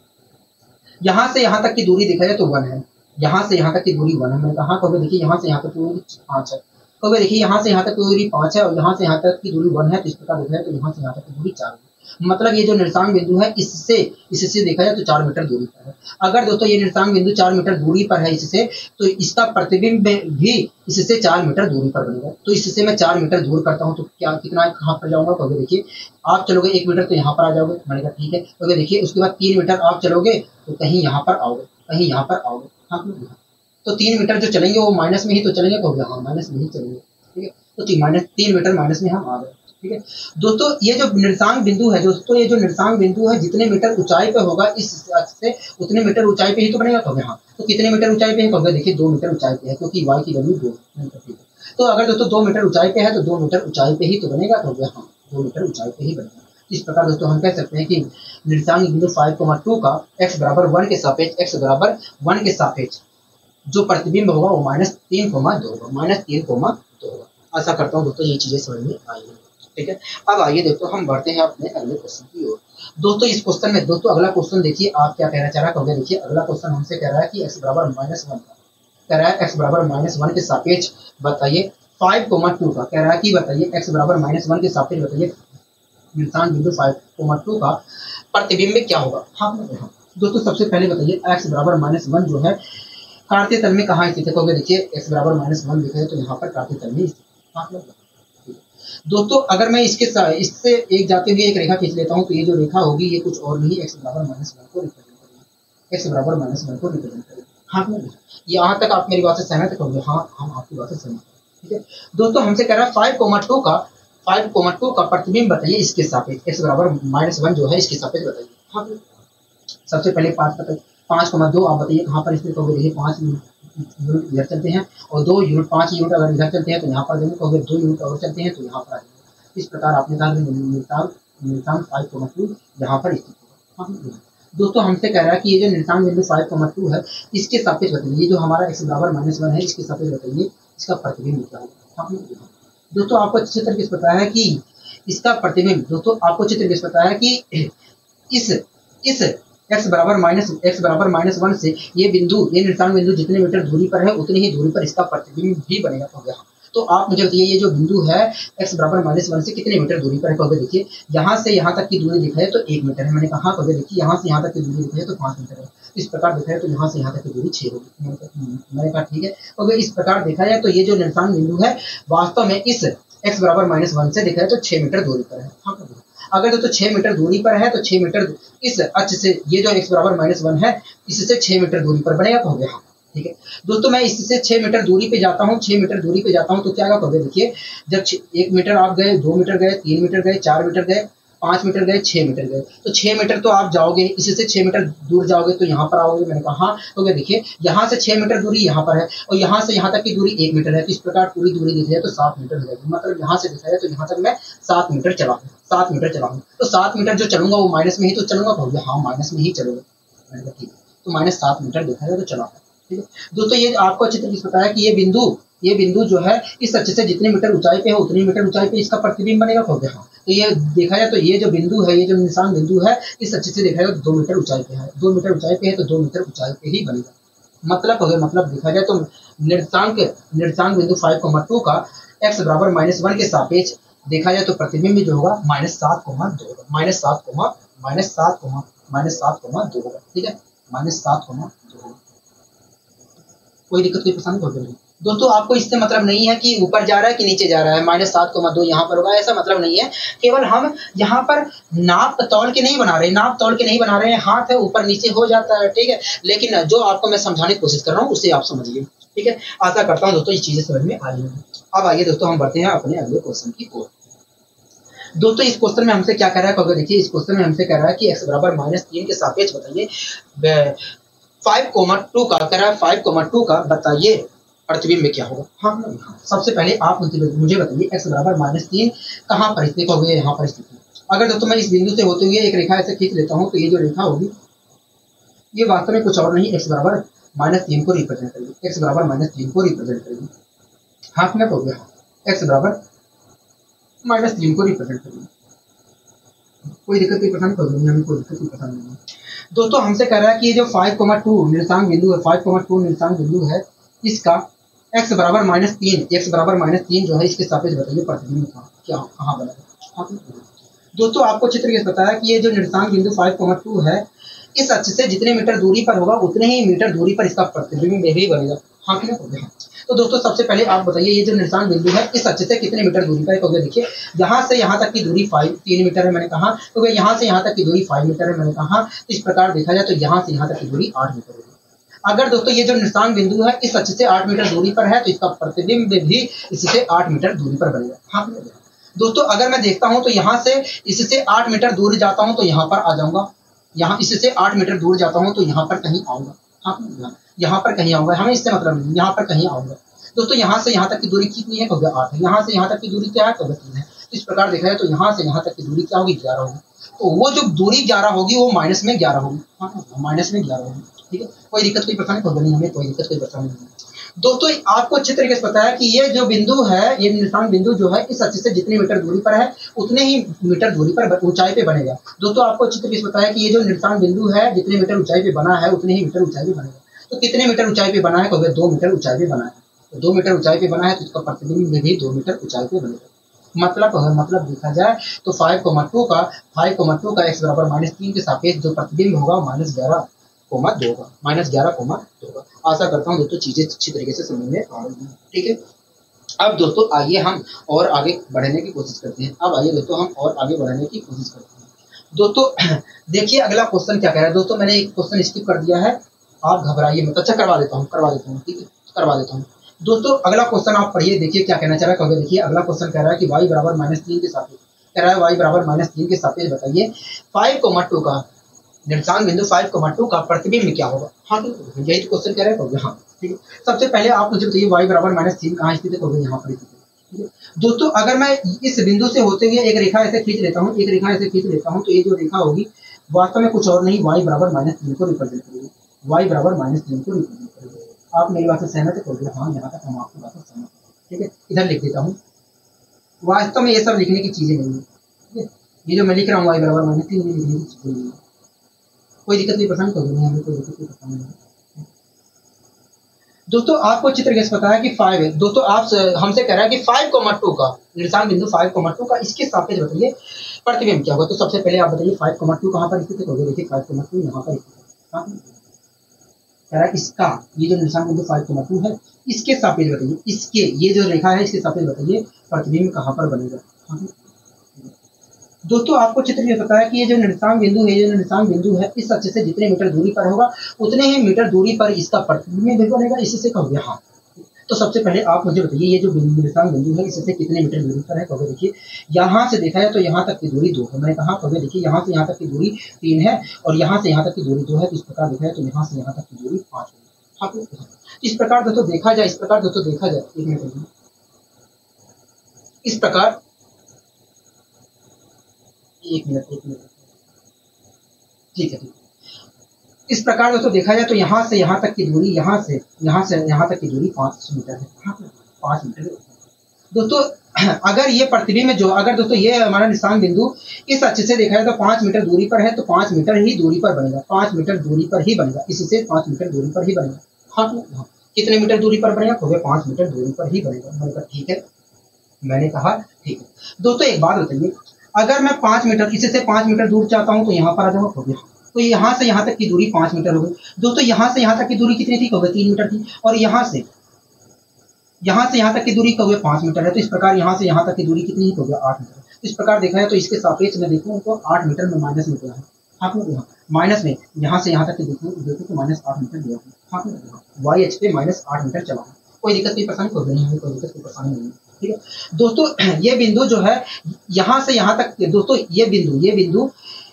यहाँ से यहाँ तक की दूरी देखा जाए तो 1 है। यहाँ से यहाँ तक की दूरी 1 है। मैंने कहा कहोगे देखिए यहाँ से यहाँ तक की दूरी 5 है। कहोगे देखिए यहाँ से यहाँ तक की दूरी 5 है और यहाँ से यहाँ तक की दूरी 1 है। तो इस प्रकार देखा जाए तो यहाँ से यहाँ तक की दूरी 4 है। मतलब ये जो निर्देशांक बिंदु है इससे देखा जाए तो 4 मीटर दूरी पर है। अगर दोस्तों ये निर्देशांक बिंदु 4 मीटर दूरी पर है इससे, तो इसका प्रतिबिंब भी इससे 4 मीटर दूरी पर बनेगा। तो इससे मैं 4 मीटर दूर करता हूँ तो कितना कहाँ पर जाऊंगा। तो देखिए आप चलोगे 1 मीटर तो यहाँ पर आ जाओगे। मैंने कहा ठीक है। तो देखिए उसके बाद 3 मीटर आप चलोगे तो कहीं यहाँ पर आओगे। हाँ, तो 3 मीटर जो चलेंगे वो माइनस में ही तो चलेंगे। तो हाँ, माइनस में ही चलेंगे। ठीक है, तो 3 मीटर माइनस में हम आ गए। ठीक है दोस्तों, ये जो निर्देशांक बिंदु है जितने मीटर ऊंचाई पे होगा इस अक्ष से उतने मीटर ऊंचाई पे ही तो बनेगा। तो हाँ, तो कितने मीटर ऊंचाई पे है। तो देखिए 2 मीटर ऊंचाई पे है क्योंकि y की वैल्यू 2 है। तो अगर दोस्तों 2 मीटर ऊंचाई पे है तो 2 मीटर ऊंचाई पे ही तो बनेगा। तो हाँ, 2 मीटर ऊंचाई पे ही बनेगा। इस प्रकार दोस्तों हम कह सकते हैं कि निर्देशांक बिंदु 5,2 का x बराबर 1 के सापेक्ष जो प्रतिबिंब होगा वो -3,2 होगा। आशा करता हूँ दोस्तों ये चीजें समझ में आई है। ठीक है, अब आइए दोस्तों हम बढ़ते हैं अपने अगले क्वेश्चन की ओर। दोस्तों इस क्वेश्चन में अगला क्वेश्चन देखिए आप क्या कहना चाह रहा है। देखिए अगला क्वेश्चन हमसे कह रहा है कि x बराबर -1 के सापेक्ष बताइए 5,2 का कह रहा है कि बताइए x बराबर -1 के सापेक्ष बताइए निर्देशांक बिंदु 5,2 का प्रतिबिंब क्या होगा। हाँ, दोस्तों सबसे पहले बताइए x बराबर -1 जो है कार्तीय तल में कहाँ स्थित है। देखिए x बराबर -1 लिखा है तो यहाँ पर कार्तीय तल में स्थित है। दोस्तों अगर मैं इससे एक जाते हुए एक रेखा खींच लेता हूँ तो ये जो रेखा होगी ये कुछ और नहीं x बराबर -1 को रिप्रेजेंट करेगी, x बराबर -1 को रिप्रेजेंट करेगी। हाँ, यहाँ तक आप मेरी बात से सहमत होंगे? हाँ, हम आपकी बात से सहमत हैं। ठीक है दोस्तों, हमसे कह रहा है 5,2 का प्रतिबिंब बताइए इसके सापेक्ष, x बराबर -1 जो है इसके सापेक्ष बताइए। हाँ, सबसे पहले 5,2 आप बताइए कहाँ पर स्थित होंगे। देखिए 5 यूनिट इधर चलते हैं और 2 यूनिट 5 यूनिट अगर इधर चलते हैं तो यहाँ पर देंगे, तो अगर 2 यूनिट और चलते हैं तो यहाँ पर आ जाएंगे। इस प्रकार आपने कहा निर्देशांक 5,2 यहाँ पर स्थित होगा। हाँ, दोस्तों हमसे कह रहा है कि ये जो निर्देशांक बिंदु 5,2 है इसके सापेक्ष बताइए, ये जो हमारा x बराबर -1 है इसके सापेक्ष बताइए इसका प्रतिबिंब क्या होगा। दोस्तों आपको चित्र किस पता है कि इसका प्रतिबिंब, दोस्तों आपको चित्र किस पता है कि इस x बराबर -1 से ये निर्देशांक बिंदु जितने मीटर दूरी पर है उतनी ही दूरी पर इसका प्रतिबिंब भी बनेगा। हो गया। तो आप मुझे बताइए ये जो बिंदु है x बराबर -1 से कितने मीटर दूरी पर है। कहोगे देखिए यहाँ से यहाँ तक की दूरी दिखा है तो 1 मीटर है। मैंने कहा कहोगे देखिए यहाँ से यहाँ तक की दूरी दिखा है तो 5 मीटर है। इस प्रकार देखा है तो यहाँ से यहाँ तक की दूरी 6 होगी। मैंने कहा ठीक है। अगर इस प्रकार देखा जाए तो ये जो निर्देशांक बिंदु है वास्तव में इस x बराबर -1 से देखा है तो 6 मीटर दूरी पर है। अगर दोस्तों 6 मीटर दूरी पर है तो 6 मीटर इस अक्ष से, ये जो x बराबर -1 है इससे 6 मीटर दूरी पर बनेगा। तो हो गया। ठीक है दोस्तों, मैं इससे 6 मीटर दूरी पे जाता हूँ, 6 मीटर दूरी पे जाता हूँ तो क्या होगा। देखिए जब 1 मीटर आप गए, 2 मीटर गए, 3 मीटर गए, 4 मीटर गए, 5 मीटर गए, 6 मीटर गए, तो 6 मीटर तो आप जाओगे, इससे 6 मीटर दूर जाओगे तो यहाँ पर आओगे। मैंने कहा हाँ, तो देखिए यहाँ से 6 मीटर दूरी यहाँ पर है और यहाँ से यहाँ तक की दूरी 1 मीटर है। तो इस प्रकार पूरी दूरी देखी जाए तो 7 मीटर हो जाएगी। मतलब यहाँ से देखा जाए तो यहाँ तक मैं 7 मीटर चला हूँ। 7 मीटर चला हूँ तो 7 मीटर जो चलूंगा वो माइनस में ही तो चलूंगा। कहोगे हाँ माइनस में ही चलूंगा। मैंने कहा ठीक है, तो -7 मीटर देखा जाए तो चला। ठीक है दोस्तों, ये आपको चित्र किस पता है कि ये बिंदु जो है इस अक्ष से जितने मीटर ऊंचाई पे है उतनी मीटर ऊंचाई पे इसका प्रतिबिंब बनेगा। कहोगे हाँ, तो ये देखा जाए तो ये जो बिंदु है, ये जो निर्देशांक बिंदु है इस अक्ष से देखा जाए तो 2 मीटर ऊंचाई पे है। 2 मीटर ऊंचाई पे है तो 2 मीटर ऊंचाई पे ही बनेगा। मतलब देखा जाए तो निर्देशांक बिंदु 5,2 का x बराबर -1 के सापेक्ष देखा जाए तो प्रतिबिंब जो होगा -7,2 होगा। -7,2 होगा। ठीक है, -7,2 होगा। कोई दिक्कत, कोई परेशानी हो नहीं। दोस्तों आपको इससे मतलब नहीं है कि ऊपर जा रहा है कि नीचे जा रहा है। -7,2 यहाँ पर होगा, ऐसा मतलब नहीं है। केवल हम यहाँ पर नाप तौल के नहीं बना रहे हैं। हाथ है ऊपर नीचे हो जाता है। ठीक है, लेकिन जो आपको मैं समझाने की कोशिश कर रहा हूँ उसे आप समझिए। ठीक है, आशा करता हूँ दोस्तों ये चीजें समझ में आई होंगी। अब आइए दोस्तों हम बढ़ते हैं अपने अगले क्वेश्चन की ओर। दोस्तों इस क्वेश्चन में हमसे क्या कह रहा है। देखिए इस क्वेश्चन में हमसे कह रहा है कि x बराबर -3 के सापेक्ष बताइए 5,2 का कह रहा है 5,2 का बताइए प्रतिबिंब में क्या होगा। हाँ, सबसे पहले आप मुझे बताइए x बराबर -3 कहाँ पर स्थित होगी। यहाँ पर स्थित है। अगर दोस्तों मैं इस बिंदु से होते हुए एक रेखा ऐसे खींच लेता हूँ तो ये जो रेखा होगी ये वास्तव में कुछ और नहीं x बराबर -3 को रिप्रेजेंट करेगी। x बराबर -3 को रिप्रेजेंट करेगी। हाँ मैं हो गया, x बराबर -3 को रिप्रेजेंट करेगी। कोई दिक्कत की परेशानी कर दूंगी, हमें कोई दिक्कत की परेशानी नहीं। दोस्तों हमसे कह रहा है कि ये जो 5,2 निर्देशांक बिंदु है, 5,2 निर्देशांक बिंदु है, इसका x बराबर -3 जो है इसके सापेक्ष बताइए प्रतिबिंब क्या कहाँ बनेगा। दोस्तों आपको चित्र कैसे पता है कि ये जो निर्देशांक बिंदु 5,2 है इस अक्ष से जितने मीटर दूरी पर होगा उतने ही मीटर दूरी पर इसका प्रतिबिंब भी बनेगा। हाँ कि नहीं? तो दोस्तों सबसे पहले आप बताइए ये जो निर्देशांक बिंदु है इस अक्ष से कितने मीटर दूरी पर है। कहोगे देखिए यहाँ से यहाँ तक की दूरी 3 मीटर है। मैंने कहा तो यहाँ से यहाँ तक की दूरी 5 मीटर है। मैंने कहा तो इस प्रकार देखा जाए तो यहाँ से यहाँ तक की दूरी 8 मीटर होगी। अगर दोस्तों ये जो निर्देशांक बिंदु है इस अक्ष से 8 मीटर दूरी पर है तो इसका प्रतिबिंब भी इससे 8 मीटर दूरी पर बनेगा। हाँ दोस्तों, अगर मैं देखता हूँ तो यहाँ से इससे 8 मीटर दूर जाता हूँ तो यहाँ पर आ जाऊंगा। यहाँ इससे 8 मीटर दूर जाता हूँ तो यहाँ पर कहीं आऊंगा। हाँ यहाँ पर कहीं आऊंगा, हमें इससे मतलब नहीं, यहाँ पर कहीं आऊंगा। दोस्तों यहाँ से यहाँ तक की दूरी कितनी है। कहोगे 8 है। यहाँ से यहाँ तक की दूरी क्या है। कहोगे 3 है। इस प्रकार देखा जाए तो यहाँ से यहाँ तक की दूरी क्या होगी 11 होगी। तो वो जो दूरी 11 होगी वो माइनस में 11 होगी। हाँ माइनस में 11 होगी। ठीक है, कोई दिक्कत कोई परेशानी होगी नहीं, हमें कोई दिक्कत कोई परेशानी नहीं। दोस्तों आपको चित्र कैसे पता है कि ये जो बिंदु है, ये निर्देशांक बिंदु जो है इस अक्ष से जितने मीटर दूरी पर है उतने ही मीटर दूरी पर ऊंचाई पे बनेगा। दोस्तों आपको चित्र कैसे पता है कि ये जो निर्देशांक बिंदु है जितने मीटर ऊंचाई पे बना है उतने ही मीटर ऊंचाई पे बनेगा। तो कितने मीटर ऊंचाई पे बना है। कहोगे 2 मीटर ऊंचाई पे बना है। तो 2 मीटर ऊंचाई पे बना है तो इसका प्रतिबिंब भी 2 मीटर ऊंचाई पे बनेगा। मतलब देखा जाए तो 5,2 का x बराबर -3 के सापेक्ष जो प्रतिबिंब होगा -11,2 होगा। आशा करता हूँ दोस्तों चीजें अच्छी तरीके से समझ में आ रही है। ठीक है, अब दोस्तों आइए हम और आगे बढ़ने की कोशिश करते हैं। अब आइए दोस्तों हम और आगे बढ़ने की कोशिश करते हैं। दोस्तों देखिए अगला क्वेश्चन क्या कह रहा है। दोस्तों मैंने एक क्वेश्चन स्किप कर दिया है, आप घबराइए मत। अच्छा करवा देता हूँ ठीक है, करवा देता हूँ। दोस्तों अगला क्वेश्चन आप पढ़िए, देखिए क्या कहना चाह रहा है। देखिए अगला क्वेश्चन कह रहा है कि y बराबर -3 के सापेक्ष, कह रहा है y बराबर -3 के सापेक्ष बताइए 5,2 का निर्देशांक बिंदु 5,2 का प्रतिबिंब क्या होगा। हाँ ठीक है, यही तो क्वेश्चन कह रहे हैं। हाँ ठीक है, सबसे पहले आप मुझे बताइए y बराबर -3 कहाँ स्थित है, तो यहाँ पर स्थित है। ठीक है दोस्तों, अगर मैं इस बिंदु से होते हुए एक रेखा ऐसे खींच लेता हूँ, तो ये जो रेखा होगी वास्तव में कुछ और नहीं, y बराबर -3 को रिप्रेजेंट करेगी। y बराबर -3 को रिप्रेजेंट करेगी। आप मेरी बात से सहमत है? हाँ, यहाँ तक हम आपकी बात से सहमत है। ठीक है, इधर लिख देता हूँ। वास्तव में ये सब लिखने की चीजें नहीं है। ठीक है, ये जो मैं लिख रहा हूँ y बराबर -3, ये लिखने की चीजें नहीं है। कोई दिक्कत नहीं, परेशानी कोई नहीं, हमें कोई दिक्कत नहीं, परेशानी नहीं। दोस्तों आपको चित्र कैसे पता है कि 5 है। दोस्तों आप हमसे कह रहा है कि 5,2 का निर्देशांक बिंदु 5,2 का इसके सापेक्ष बताइए प्रतिबिंब क्या होगा। तो सबसे पहले आप बताइए 5,2 कहाँ पर स्थित है। देखिए 5,2 यहाँ पर स्थित है। कह रहा है इसका, ये जो निर्देशांक बिंदु 5,2 है, इसके सापेक्ष बताइए, इसके ये जो रेखा है इसके सापेक्ष बताइए प्रतिबिंब कहाँ पर बनेगा। दोस्तों आपको चित्र ये पता है कि ये जो निर्देशांक बिंदु है, इस अक्ष से जितने मीटर दूरी पर होगा उतने ही मीटर दूरी पर इसका प्रतिबिंब भी बनेगा। इससे कहोगे हाँ। तो सबसे पहले आप मुझे बताइए ये जो निर्देशांक बिंदु है इससे कितने मीटर दूरी पर है। कहोगे देखिए यहाँ से देखा है तो यहाँ तक की दूरी 2 है। मैंने कहा कहोगे देखिए यहाँ से यहाँ तक की दूरी 3 है और यहाँ से यहाँ तक की दूरी 2 है। तो इस प्रकार देखा है तो यहाँ से यहाँ तक की दूरी 5 है। हाँ, इस प्रकार दोस्तों देखा जाए, एक मिनट, इस प्रकार एक मिनट, ठीक है। इस प्रकार दोस्तों देखा जाए तो यहाँ से यहाँ तक की दूरी, यहाँ से यहाँ तक की दूरी 5 मीटर है। 5 मीटर दोस्तों। अगर ये प्रतिबिंब जो, अगर दोस्तों ये हमारा निशान बिंदु इस अक्ष से देखा जाए तो 5 मीटर दूरी पर है, तो 5 मीटर ही दूरी पर बनेगा। 5 मीटर दूरी पर ही बनेगा, इससे 5 मीटर दूरी पर ही बनेगा। हाँ, कितने मीटर दूरी पर बनेगा? तो 5 मीटर दूरी पर ही बनेगा। मैंने कहा ठीक है, मैंने कहा ठीक है। दोस्तों एक बात बताइए, अगर मैं 5 मीटर, इससे 5 मीटर दूर चाहता हूँ तो यहाँ पर आ जाऊँगा, हो गया। तो यहाँ से यहाँ तक की दूरी 5 मीटर हो गई। दोस्तों यहाँ से यहाँ तक की दूरी कितनी थी? 3 मीटर थी। और यहाँ से यहाँ तक की दूरी 5 मीटर है। तो इस प्रकार यहाँ से यहाँ तक की दूरी कितनी हो गया? 8 मीटर। इस प्रकार देखा है तो इसके सापेक्ष में देखूँ तो 8 मीटर में माइनस में गया है। हाँ, माइनस में यहाँ से यहाँ तक की देखो तो -8 मीटर दिया है। हाँ, वाई एच पे -8 मीटर चला है। कोई दिक्कत नहीं, परेशानी कोई नहीं है, कोई दिक्कत की परेशानी नहीं है। ठीक है दोस्तों, ये बिंदु जो है यहाँ से यहाँ तक, दोस्तों ये बिंदु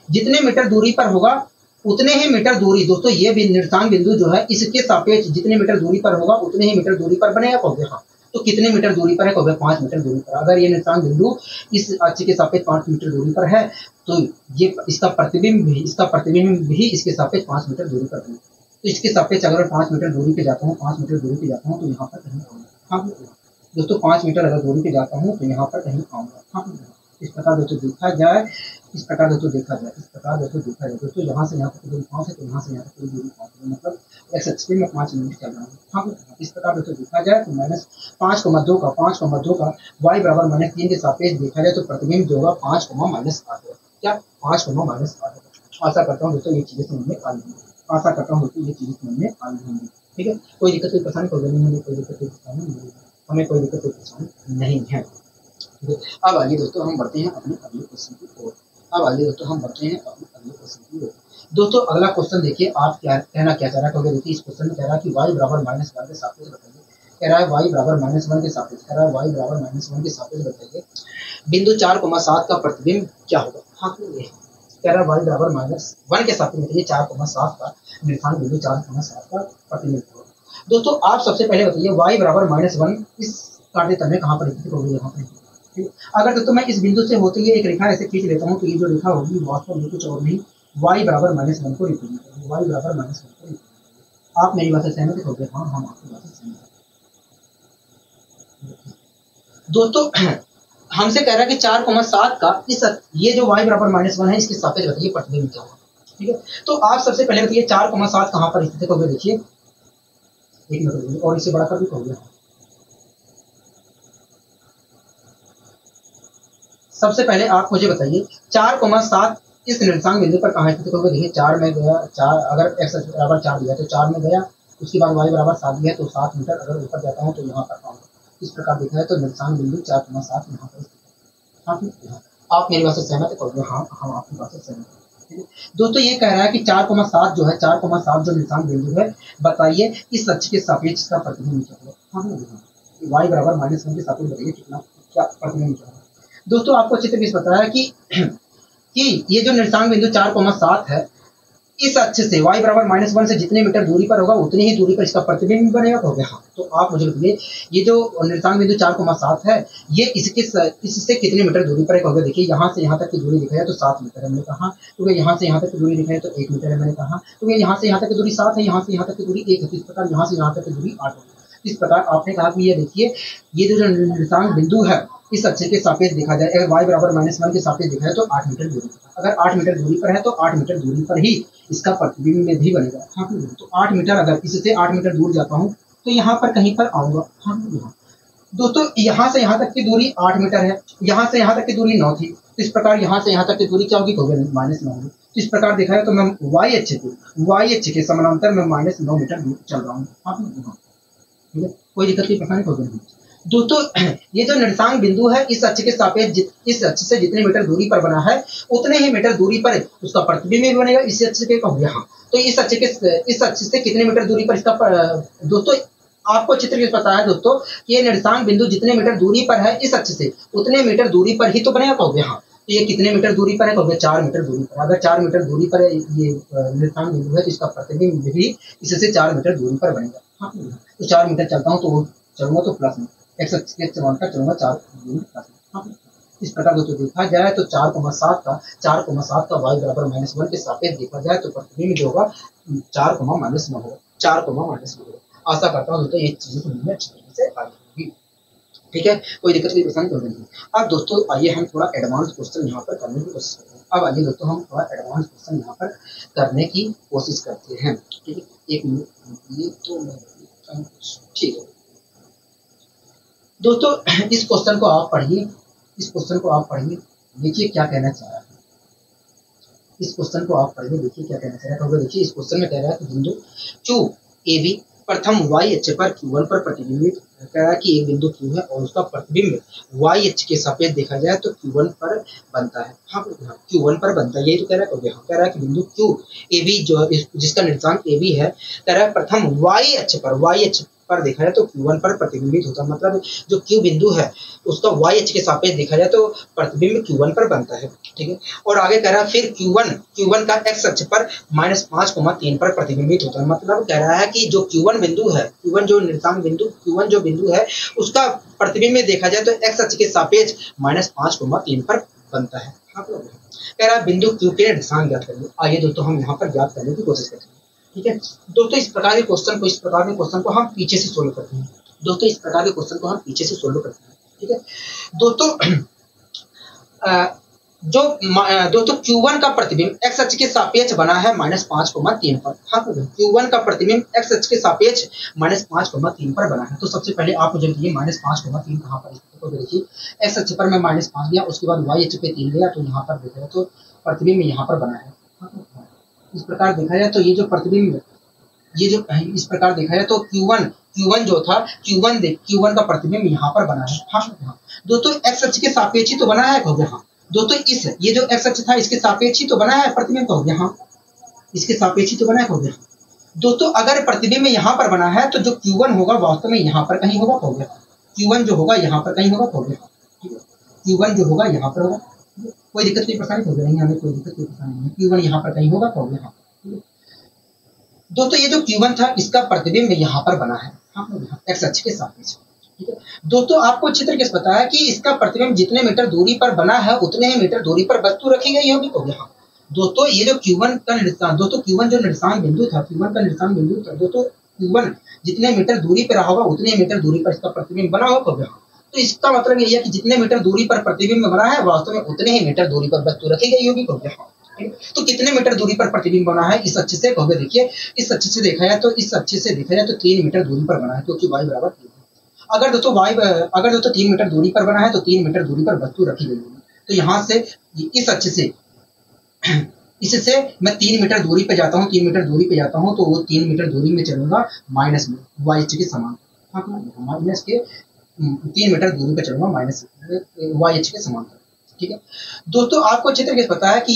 जितने मीटर दूरी पर होगा उतने ही मीटर दूरी, दोस्तों ये निर्देशांक बिंदु जो है इसके सापेक्ष जितने मीटर दूरी पर होगा उतने ही मीटर दूरी पर बनेगा। कहोगे हाँ। तो कितने मीटर दूरी पर है? कहोगे 5 मीटर दूरी पर। अगर ये निर्देशांक बिंदु इस अक्ष के सापेक्ष 5 मीटर दूरी पर है तो ये इसका प्रतिबिंब भी इसके सापेक्ष 5 मीटर दूरी पर बनेगा। तो इसके सापेक्ष अगर 5 मीटर दूरी पे जाता हूँ, तो यहाँ पर कहीं आऊँगा। हाँ दोस्तों, 5 मीटर अगर दूरी पे जाता हूँ तो यहाँ पर कहीं आऊँगा। हाँ, इस प्रकार दोस्तों देखा जाए, दोस्तों यहाँ से यहाँ तक दूरी 5 है, तो यहाँ से यहाँ तक दूरी 5 है, मतलब एक्स एक्स पे मैं 5 मिनट चल रहा हूँ। हाँ, इस प्रकार दोस्तों देखा जाए तो -5,2 का y बराबर -3 के सापेक्ष देखा जाए तो प्रतिबिंब जो होगा 5, -8 होगा। क्या? 5, -8 होगा। आशा करता हूँ दोस्तों ये चीजें समझ में आई होंगी। ठीक है, कोई दिक्कत कोई परेशानी कोई नहीं है, कोई दिक्कत कोई परेशानी नहीं है, हमें कोई दिक्कत कोई परेशानी नहीं है। अब आइए दोस्तों हम बढ़ते हैं अपने अगले क्वेश्चन की ओर। दोस्तों अगला क्वेश्चन देखिए, आप क्या कहना क्या चाह रहा है। देखिए इस क्वेश्चन में कह रहा है कि y बराबर -1 के सापेक्ष बताइए। कह रहा है y बराबर -1 के सापेक्ष बताइए बिंदु 4,7 का प्रतिबिंब क्या होगा। हाँ, कह रहा है y बराबर -1 के सापेक्ष बताइए 4,7 का निर्देशांक बिंदु 4,7 का प्रतिबिंब होगा। दोस्तों आप सबसे पहले बताइए y बराबर -1 इस काटे तल में कहाँ पर स्थित होगी? यहाँ पर। अगर दोस्तों मैं इस बिंदु से होते हुए एक रेखा ऐसे खींच लेता हूँ तो ये जो रेखा होगी वास्तव में कुछ और नहीं, y बराबर -1 को रिप्रेजेंट करेगी। आप मेरी बात से सहमत होंगे? हाँ, हम आपकी बात से सहमत हैं। दोस्तों हमसे कह रहा है कि 4,7 का ये जो y बराबर -1 है इसके सापेक्ष बताइए प्रतिबिंब क्या होगा। ठीक है, तो आप सबसे पहले बताइए 4,7 कहाँ पर स्थित है। देखिए एक मिनट और इसे बड़ा कर भी कहोगे। सबसे पहले आप मुझे बताइए 4,7 इस निर्देशांक बिंदु पर कहाँ स्थित होगा। देखिए 4 में गया, 4 अगर x बराबर 4 दिया तो 4 में गया, उसके बाद y बराबर 7 दिया तो 7 मीटर अगर ऊपर जाता हूँ तो यहाँ पर आऊँगा। इस प्रकार देखा जाए तो निर्देशांक बिंदु 4,7 यहाँ पर स्थित है। हाँ ठीक है, आप मेरी बात से सहमत है? कहोगे हाँ, हम आपकी बात से सहमत है। ठीक है दोस्तों, ये कह रहा है कि 4,7 जो है, 4,7 जो निर्देशांक बिंदु है, बताइए इस अक्ष के सापेक्ष का प्रतिबिंब क्या है। हाँ वाई बराबर -1 के सापेक्ष बताइए कितना क्या प्रतिबिंब क्या है। दोस्तों आपको अच्छे से पता है कि ये जो निर्देशांक बिंदु 4,7 है, इस अक्ष से y बराबर -1 से जितने मीटर दूरी पर होगा उतनी ही दूरी पर इसका प्रतिबिंब बनेगा। हो गया। हाँ, तो आप मुझे बताइए ये जो निर्देशांक बिंदु 4,7 है, ये इससे कितने मीटर दूरी पर है। देखिए यहाँ से यहाँ तक की दूरी दिखाया तो 7 मीटर है, मैंने कहा। तो यहाँ से यहाँ तक की दूरी दिखाया तो 1 मीटर है, मैंने कहा। तो यहाँ से यहाँ तक की दूरी 7 है, यहाँ से यहाँ तक की दूरी 1 है। इस प्रकार यहाँ से यहाँ तक की दूरी 8 है। इस प्रकार आपने कहा कि ये देखिए ये जो निर्देशांक बिंदु है, इस अक्ष के सापेक्ष देखा जाए, अगर y बराबर -1 के सापेक्ष देखा जाए तो 8 मीटर दूरी पर। अगर 8 मीटर दूरी पर है तो 8 मीटर दूरी पर ही इसका प्रतिबिंब में भी बनेगा। हाँ तो 8 मीटर, अगर इससे 8 मीटर दूर जाता हूँ तो यहाँ पर कहीं पर आऊंगा। हाँ दोस्तों, यहाँ से यहाँ तक की दूरी 8 मीटर है, यहाँ से यहाँ तक की दूरी 9 थी। तो इस प्रकार यहाँ से यहाँ तक की दूरी क्या होगी? -9 होगी। तो इस प्रकार देखा है तो मैं y अक्ष के समानांतर में -9 मीटर दूर चल रहा हूँ। हाँ ठीक है, कोई दिक्कत नहीं, परेशानी होगी नहीं। दोस्तों ये जो निर्देशांक बिंदु है, इस अक्ष के सापेक्ष इस अक्ष से जितने मीटर दूरी पर बना है उतने ही मीटर दूरी पर उसका प्रतिबिंब भी बनेगा। इस अक्ष के कहोगे हाँ, तो इस अक्ष से कितने मीटर दूरी पर इसका दोस्तों आपको चित्र में पता है दोस्तों कि ये निर्देशांक बिंदु जितने मीटर दूरी पर है इस अक्ष से उतने मीटर दूरी पर ही तो बनेगा। कहोगे हाँ, तो ये कितने मीटर दूरी पर है? कहोगे 4 मीटर दूरी पर। अगर 4 मीटर दूरी पर ये निर्देशांक बिंदु है तो इसका प्रतिबिंब भी इससे 4 मीटर दूरी पर बनेगा। हाँ तो 4 मीटर चलता हूँ तो चलूंगा तो प्लस में एक्स अक्ष के समांतर चलूंगा 4 प्लस में। इस प्रकार दोस्तों देखा जाए तो 4,7 का y बराबर -1 के सापेक्ष देखा जाए तो प्रतिबिंब जो होगा 4,-9 होगा, 4,-9 होगा। आशा करता हूँ दोस्तों ये चीजें समझ अच्छी तरीके से आ जाएगी। ठीक है, कोई दिक्कत कोई परेशानी नहीं है। अब दोस्तों आइए हम थोड़ा एडवांस क्वेश्चन यहाँ पर करने की कोशिश करते हैं। अब आइए दोस्तों हम थोड़ा एडवांस क्वेश्चन यहाँ पर करने की कोशिश करते हैं। ठीक है, एक मिनट ये तो ठीक है दोस्तों, इस क्वेश्चन को आप पढ़िए, देखिए क्या कहना चाह रहा है। इस क्वेश्चन को आप पढ़िए, देखिए क्या कहना चाह रहा है। देखिए इस क्वेश्चन में कह रहा है कि बिंदु Q AB प्रथम y अक्ष पर Q1 पर प्रतिबिंबित, कह रहा है कि एक बिंदु Q है और उसका प्रतिबिंब y अक्ष के सापेक्ष देखा जाए तो Q1 पर बनता है। हाँ Q1 पर बनता है, यही तो कह रहा है। कह रहा है कि बिंदु Q AB जो जिसका निर्देशांक AB है, कह रहा है प्रथम y अक्ष पर देखा जाए तो Q1 पर प्रतिबिंबित होता है। मतलब जो Q बिंदु है उसका y अक्ष के सापेक्ष देखा जाए तो प्रतिबिंब Q1 पर बनता है। ठीक है, और आगे कह रहा है फिर Q1 का x अक्ष पर -5,3 पर प्रतिबिंबित होता है। मतलब कह रहा है कि जो Q1 बिंदु है, Q1 जो निर्देशांक बिंदु Q1 जो बिंदु है उसका प्रतिबिंब में देखा जाए तो x अक्ष के सापेक्ष -5,3 पर बनता है। कह रहा है बिंदु Q के निर्देशांक ज्ञात करिए। आइए दोस्तों हम यहाँ पर ज्ञात करने की कोशिश करते हैं। ठीक है दोस्तों, इस प्रकार के क्वेश्चन को हम पीछे से सोल्व करते हैं। ठीक है दोस्तों, दोस्तों Q1 का प्रतिबिंब x अक्ष के सापेक्ष बना है -5,3 पर। हाँ Q1 का प्रतिबिंब x अक्ष के सापेक्ष -5,3 पर बना है। तो सबसे पहले आप मुझे बताइए -5,3 कहाँ पर है। तो देखिए x अक्ष पर मैं -5 लिया, उसके बाद y अक्ष पे 3 लिया, तो यहाँ पर देखा जाए तो प्रतिबिंब यहाँ पर बना है। इस प्रकार देखा जाए तो ये जो प्रतिबिंब इस प्रकार देखा जाए तो Q1 जो था Q1 का प्रतिबिंब यहाँ पर बना है। हाँ दोस्तों x अक्ष के सापेक्ष ही तो बना है। हो गया हाँ दोस्तों, ये जो x अक्ष था इसके सापेक्ष ही तो बना है प्रतिबिंब। हो गया हाँ, इसके सापेक्ष ही तो बना है। हो गया दोस्तों, अगर प्रतिबिंब यहाँ पर बना है तो जो Q1 होगा वास्तव में यहाँ पर कहीं होगा। हो गया Q1 जो होगा यहाँ पर कहीं होगा। हो गया ठीक है, Q1 जो होगा यहाँ पर होगा। कोई दिक्कत नहीं, परेशानी हो गई नहीं, हमें कोई दिक्कत कोई परेशानी नहीं। Q1 यहाँ पर कहीं होगा। हो गया हाँ दोस्तों, ये जो Q1 था इसका प्रतिबिंब यहाँ पर बना है। हाँ x अक्ष के सापेक्ष। ठीक है दोस्तों, आपको अच्छी तरीके से पता है कि इसका प्रतिबिंब जितने मीटर दूरी पर बना है उतने ही मीटर दूरी पर वस्तु रखी गई होगी। हो गया हाँ दोस्तों, ये जो Q1 का निर्देशांक, दोस्तों Q1 जो निर्देशांक बिंदु था, दोस्तों Q1 जितने मीटर दूरी पर रहा होगा उतने मीटर दूरी पर इसका प्रतिबिंब बना होगा। हो गया तो इसका मतलब ये है कि जितने मीटर दूरी पर प्रतिबिंब बना है वास्तव में उतने ही मीटर दूरी पर वस्तु रखी गई होगी। हो गया तो कितने मीटर दूरी पर प्रतिबिंब बना है इस अक्ष से। कहोगे देखिए इस अक्ष से देखा जाए तो 3 मीटर दूरी पर बना है, क्योंकि y बराबर 3 है। अगर दोस्तों 3 मीटर दूरी पर बना है तो 3 मीटर दूरी पर वस्तु रखी गई होगी। तो यहाँ से इस अक्ष से इससे मैं 3 मीटर दूरी पे जाता हूँ, तो वो 3 मीटर दूरी में चलूंगा माइनस में y अक्ष के समान, माइनस के 3 मीटर दूरी पर चलूंगा माइनस वाई एच के समांतर। ठीक है दोस्तों, आपको अच्छी तरीके से पता है कि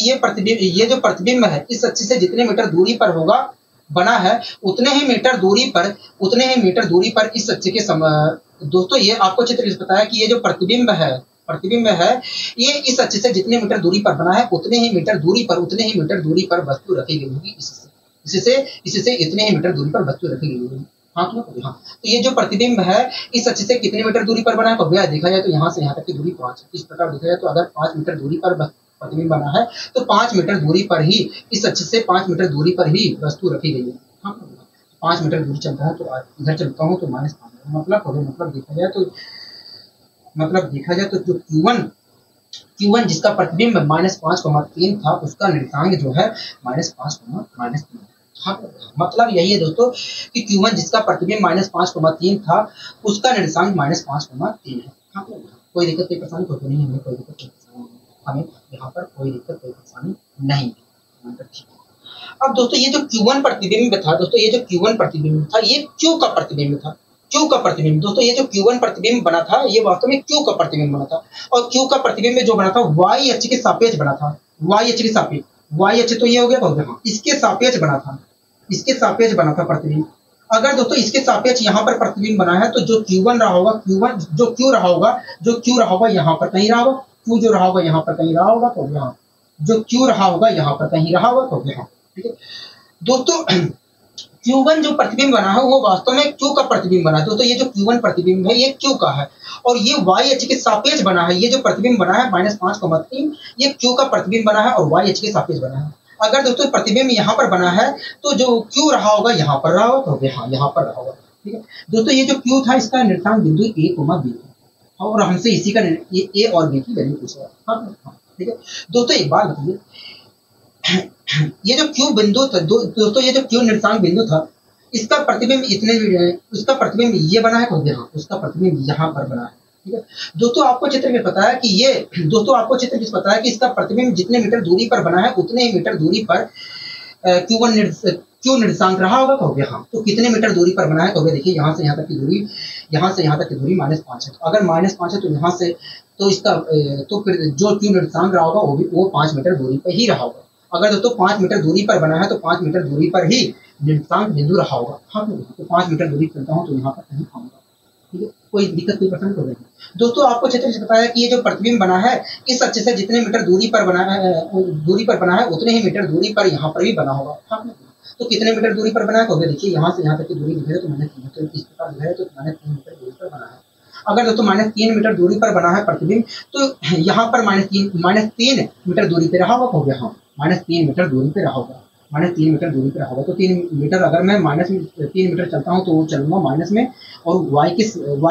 ये जो प्रतिबिंब है इस अक्ष से जितने मीटर दूरी पर होगा बना है उतने ही मीटर दूरी पर इस अक्ष के दोस्तों ये आपको अच्छी तरीके से पता है कि ये जो प्रतिबिंब है ये इस अक्ष से जितने मीटर दूरी पर बना है उतने ही मीटर दूरी पर वस्तु रखी गई होगी। इससे इतने ही मीटर दूरी पर वस्तु रखी गई होगी। हाँ तो ये जो प्रतिबिंब है इस अक्ष से कितने मीटर दूरी पर बना है तो भैया देखा जाए तो यहाँ से यहाँ तक की दूरी 5 है। इस प्रकार देखा जाए तो अगर 5 मीटर दूरी पर प्रतिबिंब बना है तो 5 मीटर दूरी पर ही इस अक्ष से 5 मीटर दूरी पर ही वस्तु रखी गई है। हाँ 5 मीटर दूरी चलता हूँ तो इधर चलता हूँ तो -5 मतलब देखा जाए तो जो Q1 जिसका प्रतिबिंब -5,3 था उसका निर्देशांक जो है -5,3। हाँ मतलब यही है दोस्तों कि Q1 जिसका प्रतिबिंब -5,3 था उसका निर्देशांक -5,3 है। हाँ कोई दिक्कत कोई परेशानी तो नहीं है, हमें यहाँ पर कोई दिक्कत कोई परेशानी नहीं है। अब दोस्तों ये जो Q1 प्रतिबिंब था ये Q का प्रतिबिंब था। दोस्तों ये जो Q1 प्रतिबिंब बना था ये वास्तव में Q का प्रतिबिंब बना था और Q का प्रतिबिंब जो बना था y अक्ष के सापेक्ष बना था। y अक्ष तो ये हो गया हाँ इसके सापेक्ष बना था प्रतिबिंब। अगर दोस्तों इसके सापेक्ष यहाँ पर प्रतिबिंब बना है तो जो Q1 रहा होगा जो Q रहा होगा यहाँ पर कहीं रहा होगा, Q जो रहा होगा यहाँ पर कहीं रहा होगा तो यहाँ जो Q रहा होगा यहाँ पर कहीं रहा होगा तो यहाँ। ठीक है दोस्तों Q1 जो प्रतिबिंब बना है वो वास्तव में Q का प्रतिबिंब बना है। दोस्तों ये जो Q1 प्रतिबिंब है ये Q का है और ये y अक्ष के सापेक्ष बना है। ये जो प्रतिबिंब बना है -5,3 ये Q का प्रतिबिंब बना है और y अक्ष के सापेक्ष बना है। अगर दोस्तों प्रतिबिंब यहाँ पर बना है तो जो Q रहा होगा यहाँ पर रहा होगा तो यहाँ पर रहा होगा। ठीक है दोस्तों ये जो Q था इसका निर्देशांक बिंदु A, B था और हमसे इसी का ये A और B की वैल्यू पूछा। हाँ ठीक है दोस्तों एक बात बताइए ये जो Q बिंदु था दोस्तों ये जो Q निर्देशांक बिंदु था इसका प्रतिबिंब उसका प्रतिबिंब ये बना है तो यहाँ उसका प्रतिबिंब यहाँ पर बना है। ठीक है दोस्तों आपको चित्र में पता है कि इसका प्रतिबिंब जितने मीटर दूरी पर बना है उतने ही मीटर दूरी पर Q निर्देशांक रहा होगा कहोगे। हाँ तो कितने मीटर दूरी पर बना है कहोगे। देखिए यहाँ से यहाँ तक की दूरी -5 है तो अगर -5 है तो यहाँ से तो इसका तो फिर जो Q निर्देशांक रहा होगा वो 5 मीटर दूरी पर ही रहा होगा। अगर दोस्तों 5 मीटर दूरी पर बना है तो 5 मीटर दूरी पर ही निर्देशांक बिंदु रहा होगा। हाँ तो 5 मीटर दूरी चलता हूँ तो यहाँ पर कहीं आऊंगा। ठीक है कोई दिक्कत कोई पसंद नहीं। दोस्तों आपको अच्छे से पता है कि ये जो प्रतिबिंब बना है इस अक्ष से जितने मीटर दूरी पर बना है उतने ही मीटर दूरी पर यहाँ पर भी बना होगा। हाँ तो कितने मीटर दूरी पर बना है तो देखिए यहाँ से यहाँ तक की दूरी दिखाई तो मैंने इस प्रकार दिखाया तो -3 मीटर दूरी पर बना है। अगर दोस्तों -3 मीटर दूरी पर बना है प्रतिबिंब तो यहाँ पर -3 मीटर दूरी पे रहा होगा हो गया। हाँ -3 मीटर दूरी पे रहा होगा तो 3 मीटर अगर मैं -3 मीटर चलता हूँ तो वो चलूंगा माइनस में और y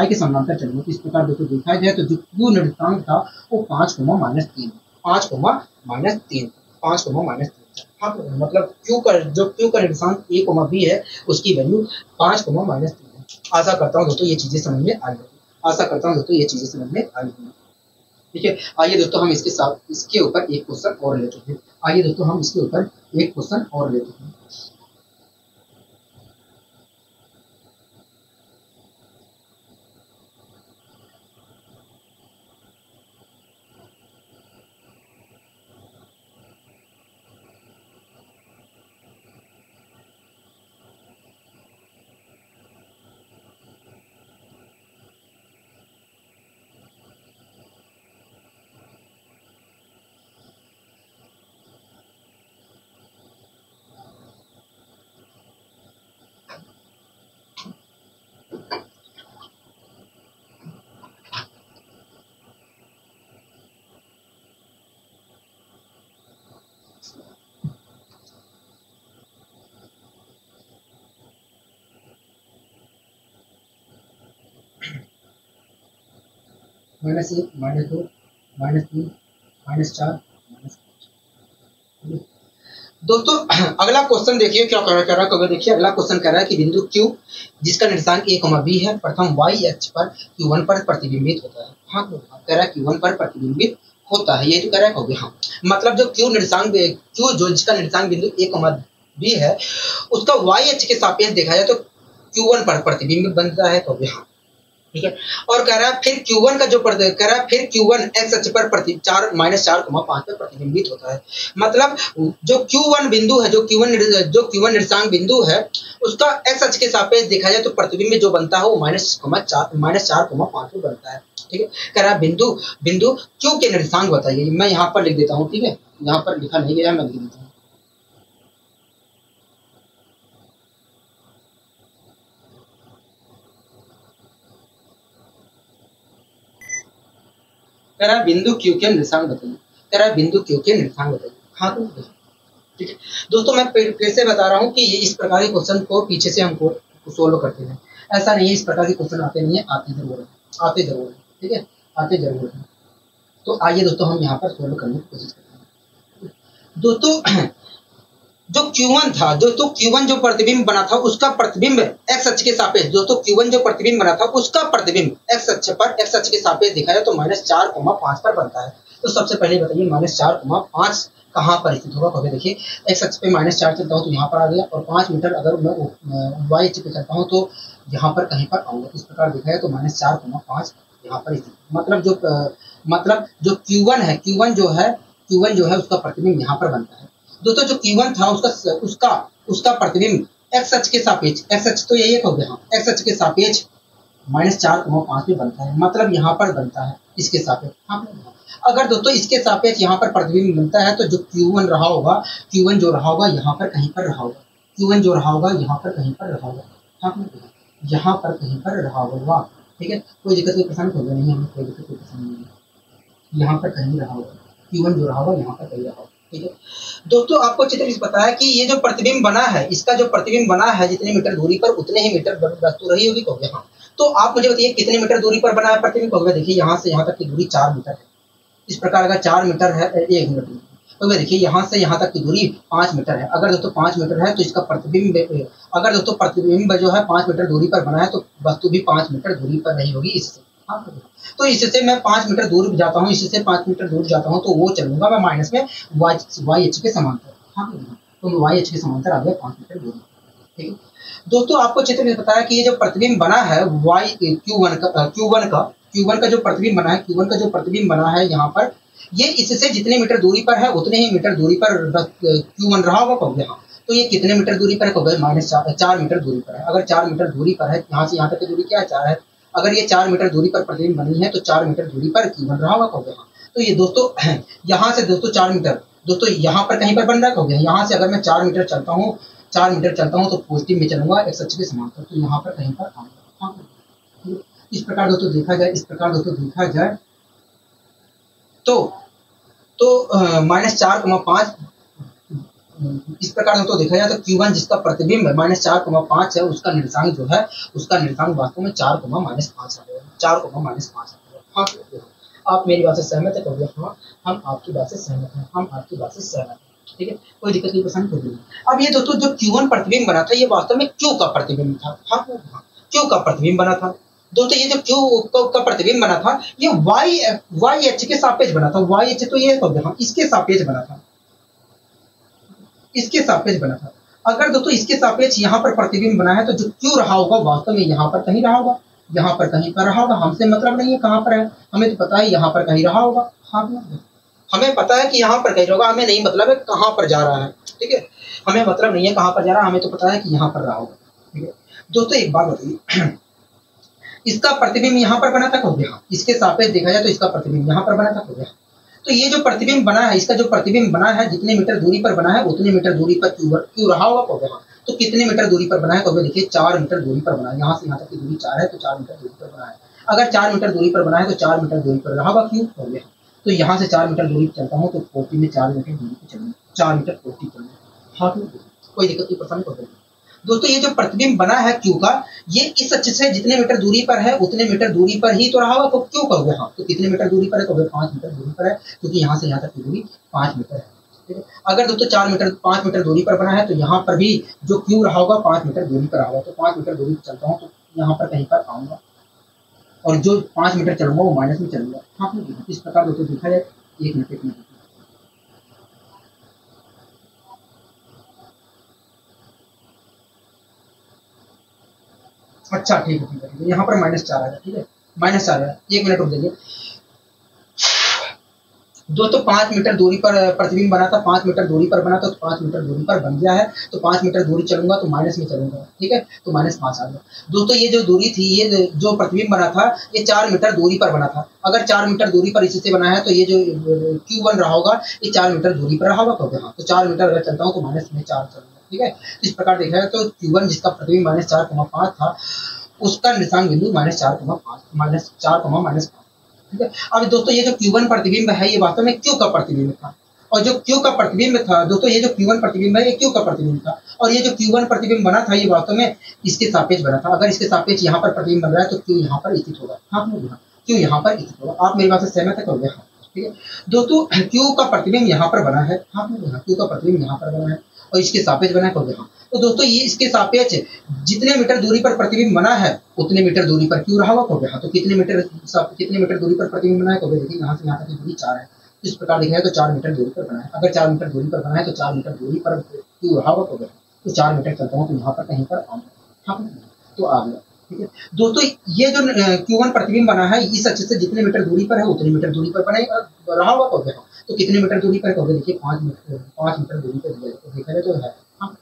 के समानांतर चलूंगा। तो इस प्रकार दोस्तों देखा जाए तो जो Q निर्देशांक था वो 5,-3 हाँ मतलब Q का निर्देशांक A, B है उसकी वैल्यू 5,-3 है। आशा करता हूँ दोस्तों ये चीजें समझ में आई होंगी। ठीक है आइए दोस्तों हम इसके ऊपर एक क्वेश्चन और लेते हैं। -1, -2, -3, -4, -5। दोस्तों अगला क्वेश्चन देखिए क्या कह रहा है। देखिए अगला क्वेश्चन कह रहा है कि बिंदु Q जिसका निर्देशांक A, B है प्रथम y अक्ष पर Q1 पर प्रतिबिंबित होता है। हाँ कह रहा है Q1 पर प्रतिबिंबित होता है ये तो कह रहा है कहोगे। हाँ मतलब जो Q जो जिसका निर्देशांक बिंदु A, B है उसका y अक्ष के सापेक्ष देखा जाए तो Q1 पर प्रतिबिंबित बनता है कहोगे। हाँ ठीक है। और कह रहा है फिर Q1 का जो कह रहा है फिर Q1 x अक्ष पर -4,5 पर प्रतिबिंबित होता है। मतलब जो Q1 बिंदु है, जो Q1 निर्देशांक बिंदु है, उसका x अक्ष के सापेक्ष देखा जाए तो प्रतिबिंब जो बनता है वो -4,5 पे बनता है। ठीक है। कह रहा है बिंदु बिंदु Q के निर्देशांक बताइए। मैं यहाँ पर लिख देता हूँ, ठीक है, यहाँ पर लिखा नहीं गया, मैं लिख देता हूँ। कह रहा है बिंदु Q के निर्देशांक बताइए। कह रहा है बिंदु Q के निर्देशांक बताइए। हाँ तो ठीक है दोस्तों, मैं फिर से बता रहा हूँ कि ये इस प्रकार के क्वेश्चन को पीछे से हमको सोल्व करते हैं। ऐसा नहीं है इस प्रकार के क्वेश्चन आते नहीं है, आते जरूर है, आते जरूर है। ठीक है, आते जरूर है। तो आइए दोस्तों हम यहाँ पर सोल्व करने की कोशिश करते हैं। दोस्तों जो Q1 था, दोस्तों Q1 जो प्रतिबिंब बना था उसका प्रतिबिंब x अक्ष के सापेक्ष, दोस्तों Q1 जो प्रतिबिंब बना था उसका प्रतिबिंब x अक्ष के सापेक्ष दिखा जाए तो -4,5 पर बनता है। तो सबसे पहले बताइए -4,5 कहाँ पर स्थित होगा। कभी देखिए x अक्ष पे -4 चलता हूँ तो यहाँ पर आ गया, और 5 मीटर अगर मैं y अक्ष पे चलता हूँ तो यहाँ पर कहीं पर आऊंगा। इस प्रकार दिखा है तो -4,5 यहाँ पर स्थित। मतलब जो Q1 जो है उसका प्रतिबिंब यहाँ पर बनता है। दोस्तों जो Q1 था उसका प्रतिबिंब x अक्ष के सापेक्ष, x अक्ष तो यही हो गया, x अक्ष के सापेक्ष -4,5 पे बनता है। मतलब यहाँ पर बनता है इसके सापेक्ष। हाँ, अगर दोस्तों इसके सापेक्ष यहाँ पर प्रतिबिंब बनता है तो जो Q1 रहा होगा, Q1 जो रहा होगा यहाँ पर कहीं पर रहा होगा, Q1 जो रहा होगा यहाँ पर कहीं पर रहा होगा। हाँ, यहाँ पर कहीं पर रहा होगा। ठीक है, कोई दिक्कत, कोई परेशानी होगा नहीं, हमें कोई दिक्कत कोई परेशानी नहीं है। यहाँ पर कहीं रहा होगा, Q1 जो रहा होगा यहाँ पर कहीं रहा होगा। ठीक है दोस्तों, आपको अच्छी तरह से पता है कि ये जो प्रतिबिंब बना है, इसका जो प्रतिबिंब बना है जितने मीटर दूरी पर उतने ही मीटर वस्तु रही होगी। कहोगे हाँ, तो आप मुझे बताइए कितने मीटर दूरी पर बना है प्रतिबिंब। कहोगे देखिए यहाँ से यहाँ तक की दूरी 4 मीटर है। इस प्रकार का 4 मीटर है, 1 मिनट। तो देखिए यहाँ से यहाँ तक की दूरी 5 मीटर है। अगर दोस्तों 5 मीटर है तो इसका प्रतिबिंब, अगर दोस्तों प्रतिबिंब जो है 5 मीटर दूरी पर बना है तो वस्तु भी 5 मीटर दूरी पर नहीं होगी इससे। हाँ, तो इससे मैं 5 मीटर दूर जाता हूँ, इससे 5 मीटर दूर जाता हूँ तो वो चलूंगा मैं माइनस में वाई एच के समांतर। हाँ, तो वाई एच के समांतर आ गया 5 मीटर दूर। ठीक है दोस्तों, आपको चित्र में बताया कि ये जो प्रतिबिंब बना है Q1 का जो प्रतिबिंब बना है, Q1 का जो प्रतिबिंब बना है यहाँ पर, ये इससे जितने मीटर दूरी पर है उतने ही मीटर दूरी पर Q1 रहा होगा। कहोगे हाँ, तो ये कितने मीटर दूरी पर है। कहोगे -4 मीटर दूरी पर है। अगर 4 मीटर दूरी पर है, यहाँ से यहाँ तक की दूरी क्या है, 4 है। अगर ये 4 मीटर दूरी पर प्रतिबिंब बनी है तो 4 मीटर दूरी पर Q1 रहा होगा। कहोगे हाँ, तो ये दोस्तों यहाँ से दोस्तों 4 मीटर, दोस्तों यहाँ पर कहीं पर बन रहा है। कहोगे यहाँ से अगर मैं 4 मीटर चलता हूँ, 4 मीटर चलता हूँ तो पॉजिटिव में चलूंगा x अक्ष के समांतर, तो यहाँ पर कहीं पर आऊंगा। हाँ, इस प्रकार दोस्तों देखा जाए, इस प्रकार दोस्तों देखा जाए तो -4,5 इस प्रकार दोस्तों देखा जाए तो Q1 जिसका प्रतिबिंब -4,5 है उसका निर्देशांक जो है, उसका निर्देशांक वास्तव में 4,-5 है, 4,-5 है। हाँ, आप मेरी बात से सहमत है। कहोगे हाँ, हम आपकी बात से सहमत हैं, हम आपकी बात से सहमत हैं। ठीक है, कोई दिक्कत नहीं, पसंद होगी। अब ये दोस्तों जो Q1 प्रतिबिंब बना था ये वास्तव में Q का प्रतिबिंब था। हाँ, Q का प्रतिबिंब बना था। दोस्तों ये जो Q का प्रतिबिंब बना था ये वाई एच के सापेक्ष बना था। वाई एच तो ये हाँ, इसके सापेक्ष बना था, इसके सापेक्ष बना था। अगर दोस्तों इसके सापेक्ष यहाँ पर प्रतिबिंब बना है तो जो Q रहा होगा वास्तव में यहाँ पर कहीं रहा होगा, यहाँ पर कहीं पर रहा होगा। हमसे मतलब नहीं है कहाँ पर है, हमें तो पता है यहाँ पर कहीं रहा होगा। हाँ, हमें पता है कि यहाँ पर कहीं होगा, हमें नहीं मतलब है कहाँ पर जा रहा है। ठीक है, हमें मतलब नहीं है कहाँ पर जा रहा है, हमें तो पता है कि यहाँ पर रहा होगा। ठीक है दोस्तों, एक बात बताइए, इसका प्रतिबिंब यहाँ पर बना था। कहोगे हाँ, इसके सापेक्ष देखा जाए तो इसका प्रतिबिंब यहाँ पर बना था। कहोगे तो ये जो प्रतिबिंब बना है, इसका जो प्रतिबिंब बना है जितने मीटर दूरी पर बना है उतने मीटर दूरी पर Q रहा होगा। कहोगे हाँ, तो कितने मीटर दूरी पर बना है। कहोगे देखिए 4 मीटर दूरी पर बना है। यहाँ से यहाँ तक की दूरी 4 है तो 4 मीटर दूरी पर बना है। अगर 4 मीटर दूरी पर बना है तो 4 मीटर दूरी पर रहा होगा Q। कहोगे तो यहाँ से 4 मीटर दूरी पर चलता हूँ तो 40 में 4 मीटर दूरी पर चलूंगा, 4 मीटर 40 चलूंगा। हाँ, कोई दिक्कत नहीं, पसंद होगी। दोस्तों ये जो प्रतिबिंब बना है Q का, ये इस अक्ष से जितने मीटर दूरी पर है उतने मीटर दूरी पर ही तो रहा होगा। तो क्यों कहोगे हाँ, तो कितने मीटर दूरी पर है। कहोगे 5 मीटर दूरी पर है, क्योंकि यहाँ से यहाँ तक की दूरी 5 मीटर है। ठीक है, अगर दोस्तों 5 मीटर दूरी पर बना है तो यहाँ पर भी जो Q रहा होगा 5 मीटर दूरी पर रहा होगा। तो 5 मीटर दूरी पर चलता हूँ तो यहाँ पर कहीं पर आऊंगा, और जो 5 मीटर चलूंगा वो माइनस में चलूंगा। हाँ, इस प्रकार दोस्तों देखा जाए, 1 मिनट। अच्छा ठीक है ठीक है ठीक है, यहाँ पर -4 आएगा, ठीक है -4 आएगा। 1 मिनट रुक जाइए दोस्तों। 5 मीटर दूरी पर प्रतिबिंब बना था, 5 मीटर दूरी पर बना था, तो 5 मीटर दूरी पर बन गया है। तो 5 मीटर दूरी चलूंगा तो माइनस में चलूंगा, ठीक है, तो -5 आ गया। दोस्तों ये जो दूरी थी, ये जो प्रतिबिंब बना था, ये 4 मीटर दूरी पर बना था। अगर 4 मीटर दूरी पर इसी से बना है तो ये जो Q1 रहा होगा, ये 4 मीटर दूरी पर रहा होगा। तो हाँ, तो 4 मीटर अगर चलता हूँ तो -4 चलूंगा, ठीक है। इस प्रकार देखा है तो Q1 जिसका प्रतिबिंब -4,5 था, उसका निर्देशांक बिंदु -4,5, ठीक है। अब दोस्तों ये जो Q1 प्रतिबिंब है, ये वास्तव में Q का प्रतिबिंब था। और जो Q का प्रतिबिंब था दोस्तों, ये जो Q1 प्रतिबिंब है, ये Q का प्रतिबिंब था। और ये जो Q1 प्रतिबिंब बना था, ये वास्तव में इसके सापेक्ष बना था। अगर इसके सापेक्ष यहाँ पर प्रतिबिंब बन रहा है तो Q यहाँ पर स्थित होगा। हाँ, Q यहाँ पर स्थित होगा। आप मेरी बात से सहमत है करोगे? हाँ, ठीक है। दोस्तों Q का प्रतिबिंब यहाँ पर बना है। हाँ, Q का प्रतिबिंब यहाँ पर बना है और इसके सापेक्ष बना है करोगे? हाँ। तो दोस्तों ये इसके सापेक्ष जितने मीटर दूरी पर प्रतिबिंब बना है, उतने मीटर दूरी पर Q रहा होगा करोगे? हाँ। तो कितने मीटर दूरी पर प्रतिबिंब बना है करोगे? देखिए यहाँ से यहाँ तक की दूरी 4 है। इस प्रकार देखा है तो 4 मीटर दूरी पर बना है। अगर 4 मीटर दूरी पर बना है तो 4 मीटर दूरी पर Q रहा होगा करोगे? तो 4 मीटर चलता हूँ तो यहाँ पर कहीं पर आऊँगा। हाँ, तो आ गया, ठीक है। दोस्तों ये जो Q1 प्रतिबिंब बना है, इस अक्ष से जितने मीटर दूरी पर है उतने मीटर दूरी पर बनेगा रहा होगा करोगे? तो कितने मीटर दूरी पर करोगे? देखिए 5 मीटर दूरी पर देखा जाए तो है। हाँ,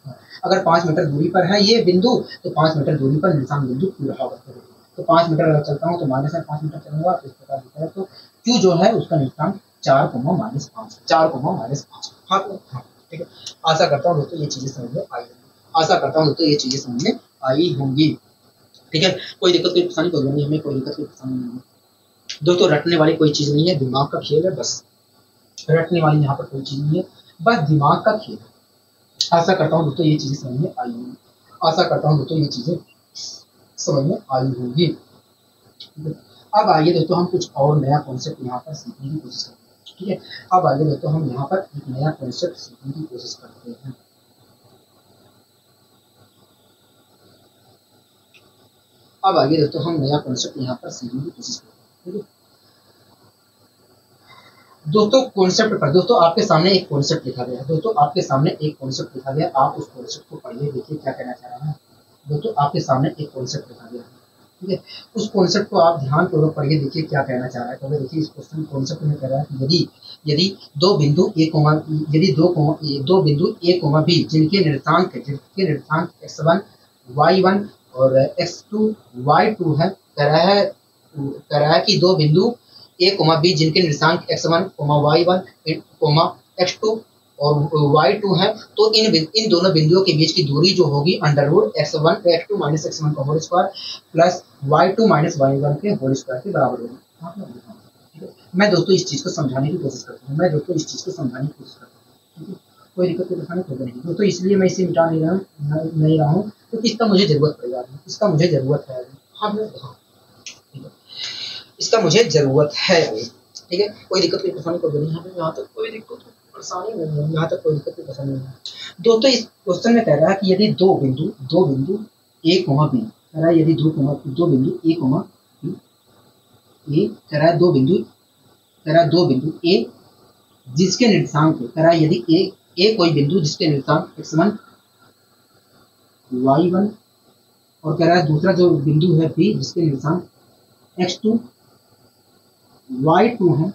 अगर 5 मीटर दूरी पर है ये बिंदु, तो 5 मीटर दूरी पर निर्देशांक बिंदु Q रहा होगा। तो 5 मीटर अगर चलता हूँ तो -5 मीटर चलूंगा। तो इस प्रकार दिखता है तो Q जो है उसका निर्देशांक 4,-5, 4,-5। हाँ, ठीक है। आशा करता हूँ दोस्तों ये चीजें समझ में आई होंगी। आशा करता हूँ दोस्तों ये चीजें समझ में आई होंगी, ठीक है। कोई दिक्कत कोई परेशानी तो नहीं, हमें कोई दिक्कत कोई परेशानी नहीं है दोस्तों। रटने वाली कोई चीज नहीं है, दिमाग का खेल है बस। रटने वाली यहाँ पर कोई चीज नहीं है, बस दिमाग का खेल है। आशा करता हूँ दोस्तों ये चीजें समझ में आई होंगी। आशा करता हूँ दोस्तों ये चीजें समझ में आई होंगी। अब आइए दोस्तों हम कुछ और नया कॉन्सेप्ट यहाँ पर सीखने की कोशिश करते हैं, ठीक है। अब आइए दोस्तों हम यहाँ पर एक नया कॉन्सेप्ट सीखने की कोशिश करते हैं। अब आइए दोस्तों हम नया कॉन्सेप्ट यहाँ पर सीखने की कोशिश करते हैं, ठीक है। दोस्तों कॉन्सेप्ट पर दोस्तों आपके सामने एक कॉन्सेप्ट लिखा गया है। दोस्तों आपके सामने एक कॉन्सेप्ट लिखा गया, आप उस कॉन्सेप्ट को पढ़िए, देखिए क्या कहना चाह रहा है। दोस्तों आपके सामने एक कॉन्सेप्ट लिखा गया है, ठीक है। उस कॉन्सेप्ट को आप ध्यानपूर्वक पढ़िए, देखिए क्या कहना चाह रहा है। तो देखिए इस क्वेश्चन कॉन्सेप्ट में कह रहा है कि यदि दो बिंदु A, B जिनके निर्देशांक x1 y1 और x2 y2 है, कह रहा है कि दो बिंदु A, B जिनके निर्देशांक x1, y1, x2 और y2 है, तो इन दोनों बिंदुओं के बीच की दूरी जो होगी √x1 x2 - x1 का whole square plus y2 - y1 के होल स्क्वायर के बराबर होगी। मैं दोस्तों इस चीज को समझाने की कोशिश करता हूँ, ठीक है। कोई दिक्कत की परेशानी तो नहीं दोस्तों, इसलिए मैं इसे मिटा नहीं रहा हूँ क्योंकि इसका मुझे जरूरत पड़ेगा, इसका मुझे जरूरत है। हाँ, ठीक है, इसका मुझे जरूरत है, ठीक है। कोई दिक्कत की परेशानी को नहीं है, यहाँ तक कोई दिक्कत परेशानी नहीं है, यहाँ तक कोई दिक्कत की परेशानी नहीं है। दोस्तों इस क्वेश्चन में कह रहा है कि यदि दो बिंदु A, B कह रहा है, यदि दो बिंदु A, B कह रहा है, दो बिंदु A जिसके निर्देशांक कह रहा है, यदि A कोई बिंदु जिसके निर्देशांक x1 y1 और कह रहा है दूसरा जो बिंदु है B जिसके निर्देशांक x2 y2 है,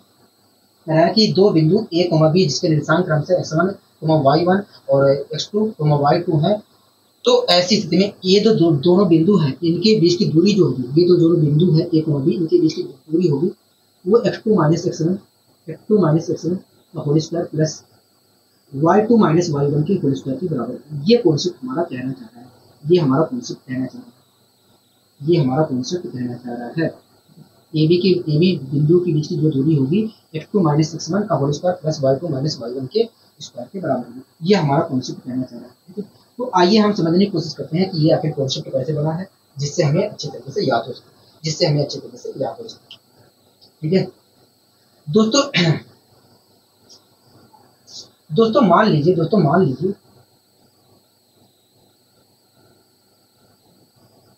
कह रहा है कि दो बिंदु A, B जिसके निर्देशांक क्रम से x1, y1 और x2, y2 है, तो ऐसी स्थिति में ये दोनों बिंदु हैं, इनके बीच की दूरी जो होगी, ये दोनों बिंदु है A, B, इनके बीच की दूरी होगी वो x2 - x1 का whole square plus y2 - y1 के होल स्क्वायर के बराबर है। ये कॉन्सेप्ट हमारा कहना चाह रहा है, ये हमारा कॉन्सेप्ट कहना चाह रहा है। AB बिंदु के बीच की जो दूरी होगी x2 - x1 का whole square plus y2 - y1 के स्क्वायर के बराबर है। ये हमारा कॉन्सेप्ट कहना चाह रहा है, ठीक है। तो आइए हम समझने की कोशिश करते हैं कि ये आखिर कॉन्सेप्ट कैसे बना है, जिससे हमें अच्छे तरीके से याद हो सके, ठीक है। दोस्तों मान लीजिए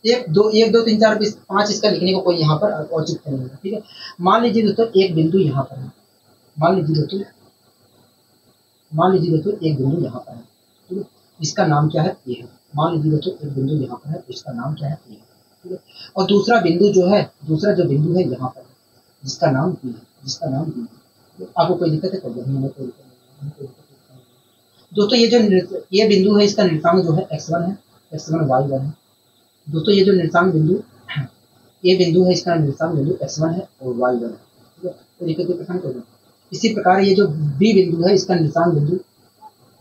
1 2 3 4 5 इसका लिखने को कोई यहाँ पर औचित्य नहीं है, ठीक है। मान लीजिए दोस्तों एक बिंदु यहाँ पर है, मान लीजिए दोस्तों एक बिंदु यहाँ पर है, ठीक है। इसका नाम क्या है? A है। मान लीजिए दोस्तों एक बिंदु यहाँ पर है, इसका नाम क्या है? A है। ठीक है। और दूसरा बिंदु जो है, दूसरा जो बिंदु है यहाँ पर, जिसका नाम बी है, जिसका नाम बी है। आपको कोई दिक्कत है? कोई नहीं, हमें कोई दिक्कत नहीं, हमें कोई दिक्कत नहीं। दोस्तों ये जो ये बिंदु है, इसका निर्देशांक जो है x1 है, x1 y1 है। दोस्तों ये जो निर्देशांक बिंदु, ये बिंदु है, इसका निर्देशांक बिंदु x1 है और y1 है। ठीक है, तो दिक्कत कोई परेशानी कोई नहीं। इसी प्रकार ये जो बी बिंदु है, इसका निर्देशांक बिंदु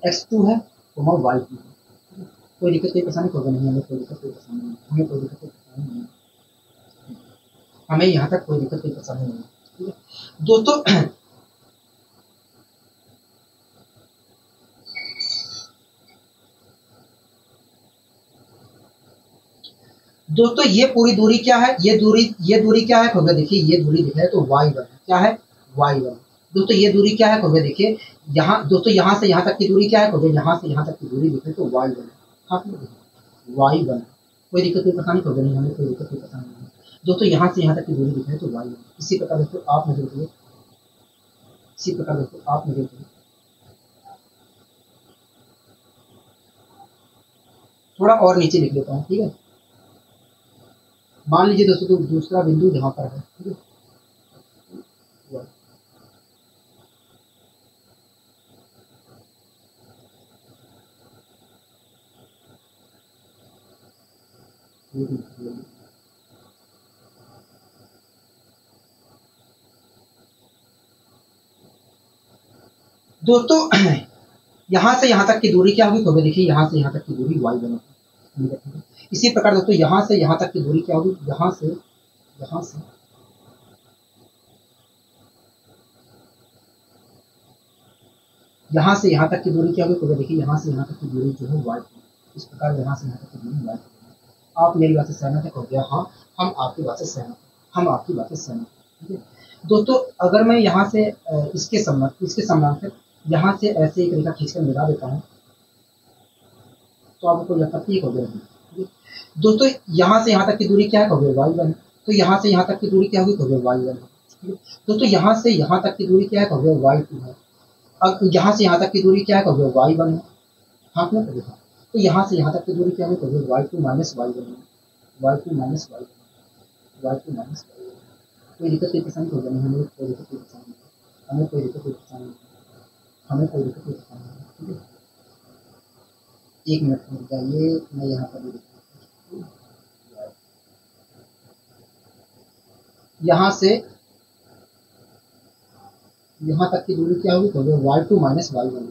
x2 है और y2 है। कोई दिक्कत कोई परेशानी कोई नहीं, हमें कोई दिक्कत कोई परेशानी नहीं, हमें कोई दिक्कत कोई परेशानी नहीं, हमें यहाँ तक कोई दिक्कत कोई परेशानी नहीं। ठीक है दोस्तों, दोस्तों ये पूरी दूरी क्या है? ये दूरी क्या है? खोगे देखिए, ये दूरी दिखा है तो y1 है। क्या है? y1। दोस्तों ये दूरी क्या है? खोगे देखिए, यहाँ दोस्तों यहाँ से यहाँ तक की दूरी क्या है? खोगे यहाँ से यहाँ तक की दूरी दिखे तो y1 है। हाँ y1। कोई दिक्कत कोई परेशानी खोगे नहीं, हमें कोई दिक्कत कोई परेशानी नहीं। दोस्तों यहाँ से यहाँ तक की दूरी दिखे तो y1। इसी प्रकार दोस्तों आप मुझे देखिए, इसी प्रकार दोस्तों आप मुझे देखिए, थोड़ा और नीचे लिख लेता हूँ। ठीक है, मान लीजिए दोस्तों तो दूसरा बिंदु यहाँ पर है। ठीक है, दोस्तों यहाँ से यहाँ तक की दूरी क्या होगी? तो देखिए यहाँ से यहाँ तक की दूरी y1 होगी। इसी प्रकार दोस्तों यहाँ से यहाँ तक की दूरी क्या होगी? यहाँ से यहाँ से यहाँ तक की दूरी क्या होगी? तो देखिए यहाँ से यहाँ तक की दूरी जो है y2। इस प्रकार यहाँ से यहाँ तक की दूरी y2। आप मेरी बात से सहमत है? हो गया हाँ, हम आपकी बात से सहमत, हम आपकी बात से सहमत। ठीक है दोस्तों, अगर मैं यहाँ से इसके समानांतर यहाँ से ऐसे एक रेखा खींचकर मिला देता हूँ तो आपको कोई आपत्ति हो गया। दोस्तों यहाँ से यहाँ तक की दूरी क्या है? हो गया y1। तो यहाँ से यहाँ तक की दूरी क्या होगी? हो गया y1। दोस्तों यहाँ से यहाँ तक की दूरी क्या है? हो गया y2 है। अब यहाँ से यहाँ तक की दूरी क्या है? हो गया y1 है। हाँ अपने को देखा, तो यहाँ से यहाँ तक की दूरी क्या है? हो गया y2 माइनस y1 है, y2 minus y1, y2 minus y1। कोई दिक्कत कोई परेशानी हो नहीं, हमें कोई दिक्कत कोई परेशानी नहीं, हमें कोई दिक्कत कोई परेशानी नहीं, हमें कोई दिक्कत कोई परेशानी नहीं। ठीक है, एक मिनट रुक जाइए, मैं यहाँ पर भी यहाँ से यहाँ तक की दूरी क्या होगी? तो y2 minus y1,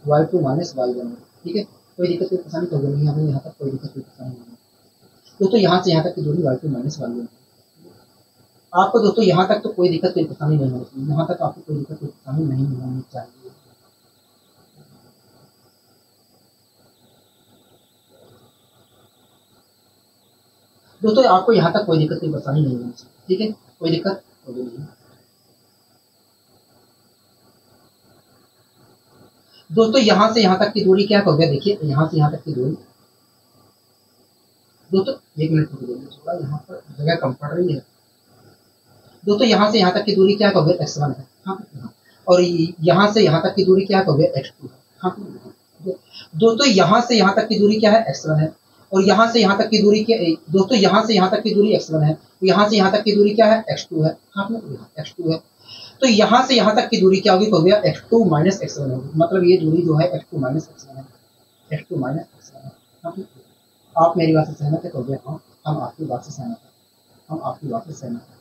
y2 minus y1। ठीक है, कोई दिक्कत कोई परेशानी तो नहीं, हमें यहाँ तक कोई दिक्कत कोई परेशानी नहीं। तो यहाँ से यहाँ तक की दूरी y2 माइनस y1। आपको दोस्तों यहाँ तक तो कोई दिक्कत कोई परेशानी नहीं होती, यहाँ तक आपको कोई दिक्कत कोई परेशानी नहीं होनी चाहिए। दोस्तों आपको यहाँ तक कोई दिक्कत कोई परेशानी नहीं होनी चाहिए। ठीक है, कोई दिक्कत होगी नहीं। दोस्तों यहाँ से यहाँ तक की दूरी क्या हो गया? देखिए यहाँ से यहाँ तक की दूरी, दोस्तों एक मिनट थोड़ा यहाँ पर जगह कम पड़ रही है। दोस्तों यहाँ से यहाँ तक की दूरी क्या हो गया? x1 है। हाँ, और यहाँ से यहाँ तक की दूरी क्या हो गया? x2 है। हाँ, दोस्तों यहाँ से यहाँ तक की दूरी क्या है? x1 है। और यहाँ से यहाँ तक की दूरी क्या? दोस्तों यहाँ से यहाँ तक की दूरी x1 है, यहाँ से यहाँ तक की दूरी क्या है? x2 है। हाँ, x2 है। तो यहाँ से यहाँ तक की दूरी क्या होगी? तो हो गया x2 माइनस x1 होगी। मतलब ये दूरी जो है x2 माइनस x1 है, x2 माइनस x1 है। हाँ, आप मेरी बात से सहमत है? तो हो गया हाँ, हम आपकी बात से सहमत है, हम आपकी बात से सहमत है,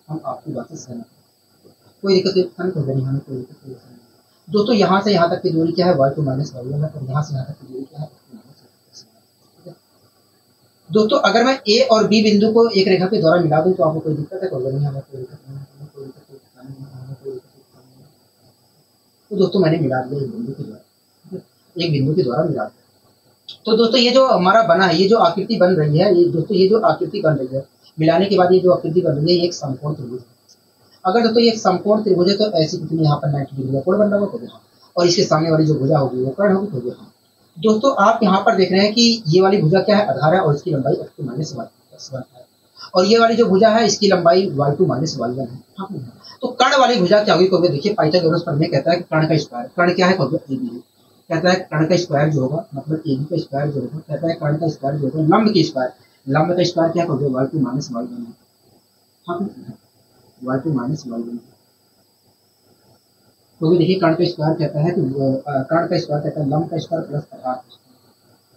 हम आपकी बात से सहमत है। कोई दिक्कत नहीं, हमें कोई दिक्कत नहीं। दोस्तों यहाँ से यहाँ तक की दूरी क्या है? y2 माइनस y1 है। और यहाँ से यहाँ तक की दूरी क्या है? दोस्तों अगर मैं ए और बी बिंदु को एक रेखा के द्वारा मिला दूं तो आपको कोई दिक्कत है? नहीं, हमें कोई दिक्कत नहीं, हमें कोई दिक्कत नहीं। तो दोस्तों मैंने मिला दिया एक बिंदु के द्वारा, एक बिंदु के द्वारा मिला दिया। तो दोस्तों ये जो हमारा बना है, ये जो आकृति बन रही है, ये दोस्तों ये जो आकृति बन रही है मिलाने के बाद ये जो आकृति बन रही है, ये एक समकोण त्रिभुज है। अगर दोस्तों ये एक समकोण त्रिभुज है तो ऐसी कितनी यहाँ पर 90 डिग्री का कोण बन रहा होगा, और इसके सामने वाली जो भुजा होगी वो कर्ण होगी। तो हाँ दोस्तों आप यहाँ पर देख रहे हैं कि ये वाली भुजा क्या है? आधार है, और इसकी लंबाई x2 माइनस y1 है, और ये वाली जो भुजा है इसकी लंबाई y2 माइनस y1 है। तो कर्ण वाली भुजा क्या होगी? देखिए पाइथागोरस प्रमेय कहता है कि कर्ण का स्क्वायर, कर्ण क्या है? AB है। कहता है कर्ण का स्क्वायर जो होगा, मतलब ए बी का स्क्वायर जो होगा, कहता है कर्ण का स्क्वायर जो होगा लंब के स्क्वायर, लंब का स्क्वायर क्या होगा, y two minus Y one, हाँ y two minus Y one. तो भी देखिए कर्ण का स्क्वायर कहता है कि कर्ण का स्क्वायर कहता है लंब का स्क्वायर प्लस आधार,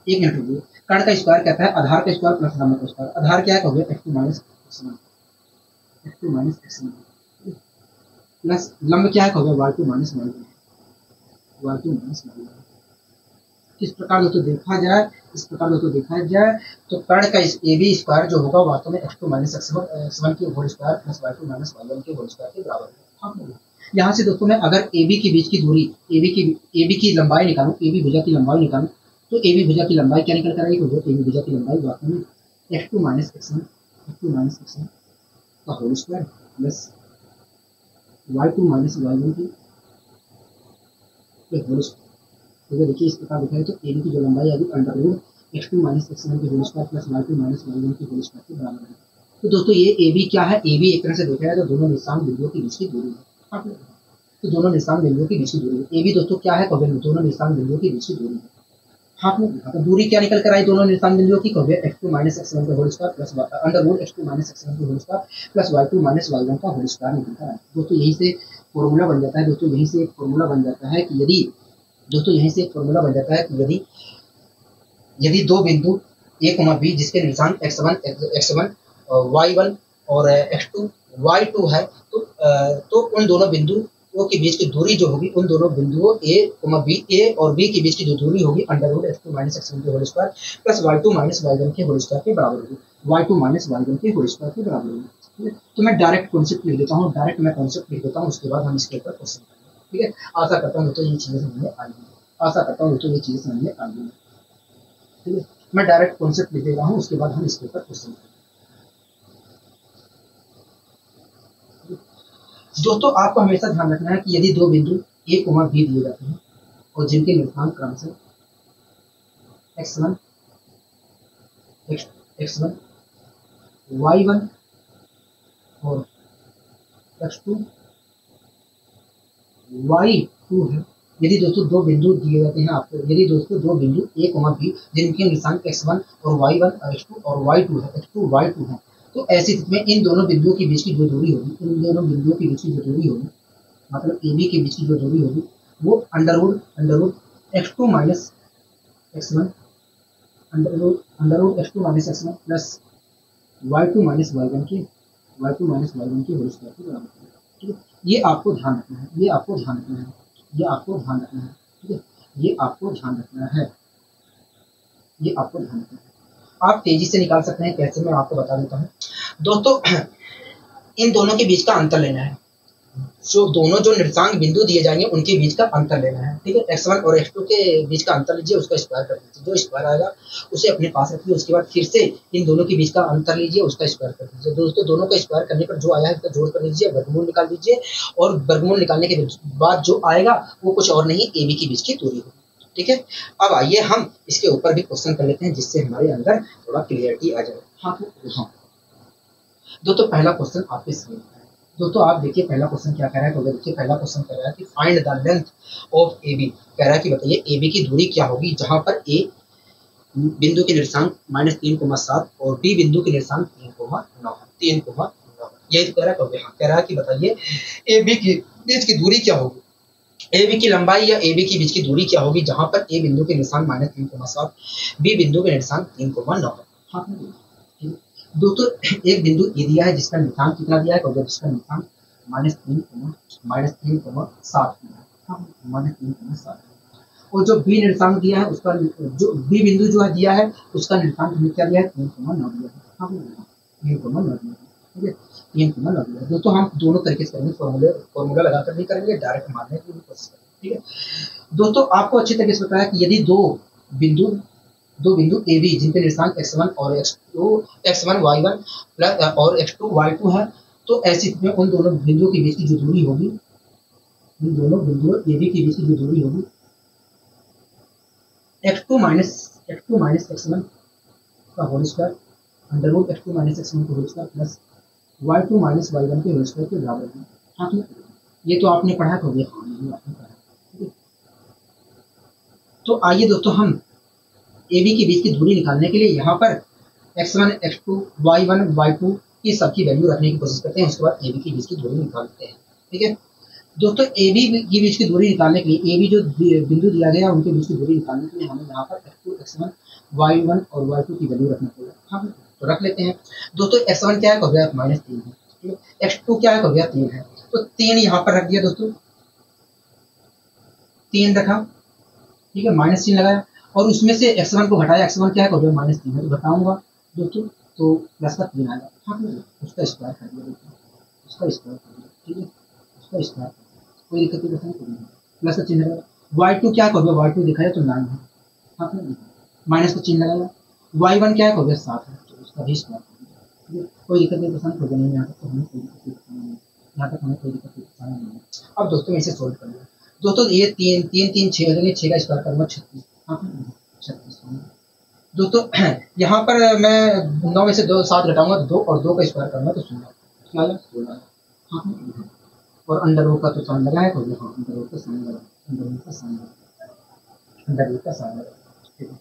एक मिनट रुकिए, कर्ण का स्क्वायर कहता है आधार का स्क्वायर प्लस लंब का स्क्वायर, आधार क्या है हो गया X two minus x one, x two minus x one plus लंब क्या है हो गया Y two minus Y one, Y two minus Y one. इस प्रकार दोस्तों देखा जाए, इस प्रकार दोस्तों देखा जाए तो कर्ण का ए बी स्क्वायर जो होगा वास्तव में x two minus x one के whole square plus Y two minus Y one के होल स्क्वायर के बराबर है। यहाँ से दोस्तों मैं अगर ए बी के बीच की दूरी, ए बी की लंबाई निकालूं, ए बी भुजा की लंबाई निकालूं, तो ए बी भुजा की लंबाई क्या निकल कर आएगी, ए बी भुजा की लंबाई वास्तव में x two minus x one, x two minus x one का whole square plus Y two minus Y one की होल स्क्वायर। तो देखिए इस प्रकार दिखाए तो ए बी की जो लंबाई आएगी under root x two minus x one की whole square plus Y two minus Y one की होल स्क्वायर के बराबर है। तो दोस्तों ये ए बी क्या है, ए बी एक तरह से देखा जाए तो दोनों निशान बिंदुओं के बीच की दूरी है, तो दोनों निशान बिंदुओं के बीच की दूरी है। ए बी दोस्तों क्या है, दोनों निशान बिंदुओं के बीच की दूरी है। हाँ तो दूरी क्या निकल कर आई दोनों निशान बिंदुओं की, x two minus x one का whole square plus under root x two minus x one का whole square plus Y two minus Y one का होल स्क्वायर निकल कर आया। दोस्तों यहीं से फॉर्मूला बन जाता है, दोस्तों यहीं से एक फॉर्मूला बन जाता है कि यदि, दोस्तों यहीं से एक फॉर्मूला बन जाता है कि यदि यदि दो बिंदु ए कोमा बी जिसके निशान एक्स वन वाई वन और एक्स टू वाई टू है, तो उन दोनों बिंदुओं के बीच की दूरी जो होगी, उन दोनों बिंदुओं ए कोमा बी, ए और बी के बीच की जो दूरी होगी under root x two minus x one के whole square plus Y two minus Y one के होल स्क्वायर के बराबर होगी, y two minus Y one के होल स्क्वायर के बराबर होगी। तो मैं डायरेक्ट कॉन्सेप्ट लिख देता हूँ, डायरेक्ट मैं कॉन्सेप्ट लिख देता हूँ, उसके बाद हम इसके ऊपर क्वेश्चन करेंगे। ठीक है, आशा करता हूँ तो ये चीजें समझ में आएंगी, आशा करता हूँ तो ये चीजें समझ में आएंगी। ठीक है, मैं डायरेक्ट कॉन्सेप्ट लिख दे रहा हूँ, उसके बाद हम इसके ऊपर क्वेश्चन करेंगे। दोस्तों आपको हमेशा ध्यान रखना है कि यदि दो बिंदु ए कोमा बी दिए जाते हैं और जिनके निर्देशांक क्रमशः x1 x1 y1 और x2 y2 है, यदि दोस्तों दो बिंदु दिए जाते हैं आपको, यदि दोस्तों दो बिंदु ए कोमा बी जिनके निर्देशांक x1 और y1 और x2 और y2 है, x2 y2 है, तो ऐसी स्थिति में इन दोनों बिंदुओं के बीच की जो दूरी होगी, इन दोनों बिंदुओं के बीच की जो दूरी होगी, मतलब ए बी के बीच की जो दूरी होगी वो under root x two minus x one, under root x two minus x one plus Y two minus Y one के होल स्क्वायर के बराबर है। ठीक है, ये आपको ध्यान रखना है, ये आपको ध्यान रखना है, ये आपको ध्यान रखना है। ठीक है, ये आपको ध्यान रखना है, ये आपको ध्यान रखना है। आप तेजी से निकाल सकते हैं, कैसे मैं आपको बता देता हूँ। दोस्तों इन दोनों के बीच का अंतर लेना है, जो दोनों जो निर्देशांक बिंदु दिए जाएंगे उनके बीच का अंतर लेना है। ठीक है, x1 और x2 के बीच का अंतर लीजिए, उसका स्क्वायर कर दीजिए, जो स्क्वायर आएगा उसे अपने पास रखिए, उसके बाद फिर से इन दोनों के बीच का अंतर लीजिए, उसका स्क्वायर कर दीजिए। दोस्तों दोनों का स्क्वायर करने पर जो आया है उसका जोड़ कर लीजिए, वर्गमूल निकाल दीजिए, और वर्गमूल निकालने के बाद जो आएगा वो कुछ और नहीं ए बी के बीच की दूरी होगी। ठीक है, अब आइए हम इसके ऊपर भी क्वेश्चन कर लेते हैं, जिससे हमारे अंदर थोड़ा क्लियरिटी आ जाए। हाँ दोस्तों पहला क्वेश्चन आपके सामने है। दोस्तों आप देखिए पहला क्वेश्चन क्या कह रहा है, तो देखिए पहला क्वेश्चन कह रहा है कि find the length of A B, कह रहा है कि बताइए ए बी की दूरी क्या होगी, जहां पर ए बिंदु के निर्देशांक -3,7 और बी बिंदु के निर्देशांक 3,9 यही कह रहा है। कह रहा है कि बताइए ए बी की बीच की दूरी क्या होगी, ए बी की लंबाई या ए बी की बीच की दूरी क्या होगी, जहां पर ए बिंदु के निर्देशांक -3,7 बी बिंदु के निर्देशांक 3,9 है। दोस्तों एक बिंदु ए दिया है जिसका निर्देशांक कितना दिया है, जिसका निर्देशांक -3,7 और जो बी निर्देशांक दिया है उसका, जो बी बिंदु जो है दिया है उसका निर्देशांक हमें क्या दिया है, 3,9 दिया है। 3,9 दिया है। ठीक है, 3,9 दिया है। दोस्तों हम दोनों तरीके से करेंगे, फॉर्मूला लगाकर भी करेंगे, डायरेक्ट मारने की भी कोशिश करेंगे। ठीक है दोस्तों, आपको अच्छी तरीके से पता है कि यदि दो बिंदु ए बी जिनके निर्देशांक x1 और x1 y1 प्लस और x2 y2 है, तो ऐसी स्थिति में उन दोनों बिंदुओं के बीच की जो दूरी होगी, इन दोनों बिंदुओं ए बी के बीच की जो दूरी होगी x2 माइनस x1 का whole square under root x2 minus x1 का whole square plus y2 minus y1 के होल स्क्वायर के बराबर है। हाँ ये तो आपने पढ़ा, तो ये आपने पढ़ा। तो आइए दोस्तों हम ए बी के बीच की दूरी निकालने के लिए यहाँ पर x1, x2, y1, y2 की सबकी वैल्यू रखने की कोशिश करते हैं। उसके बाद ए बी के बीच की दूरी निकालते हैं। ठीक है दोस्तों, ए बी के बीच की दूरी निकालने के लिए ए बी जो बिंदु दिया गया है उनके बीच की दूरी निकालने के लिए हमें यहाँ पर x2, x1, y1 और y2 की वैल्यू रखना पड़ेगा। हाँ तो रख लेते हैं दोस्तों। x1 क्या है, हो गया -3 है। ठीक है, x2 क्या है, हो गया 3 है। तो 3 यहाँ पर रख दिया दोस्तों, 3 रखा। ठीक है, -3 लगाया और उसमें से x1 को घटाया। x1 क्या है, हो गया -3 है। तो घटाऊंगा दोस्तों तो प्लस का 3 आएगा। हाँ उसका स्क्वायर कर दिया दोस्तों, उसका स्क्वायर कर दिया। ठीक है, उसका स्क्वायर कोई दिक्कत नहीं, प्लस का चिन्ह लगाया। y2 क्या हो गया, y2 दिखाया तो 9 है। हाँ माइनस का चिन्ह लगाया। y1 क्या हो गया, 7 है। तो उसका भी स्क्वायर कर दिया। ठीक है, कोई दिक्कत नहीं, पसंद हो गया नहीं। यहाँ तक तो हमें कोई दिक्कत नहीं, यहाँ तक हमें कोई दिक्कत नहीं है। अब दोस्तों इसे सोल्व कर लिया दोस्तों। ये 3 3 3 6 हो जाएंगे, 6 का स्क्वायर करूँगा 36। हाँ 36 दोस्तों। यहाँ पर मैं 9 में से 2 7 घटाऊंगा तो 2 और 2 का स्क्वायर करूँगा तो 16। क्या आया, 16। हाँ और अंडर रूट का तो साइन लगा है। तो हाँ अंडर रूट का साइन लगा, अंडर रूट का साइन लगा, अंडर रूट का साइन लगा। ठीक है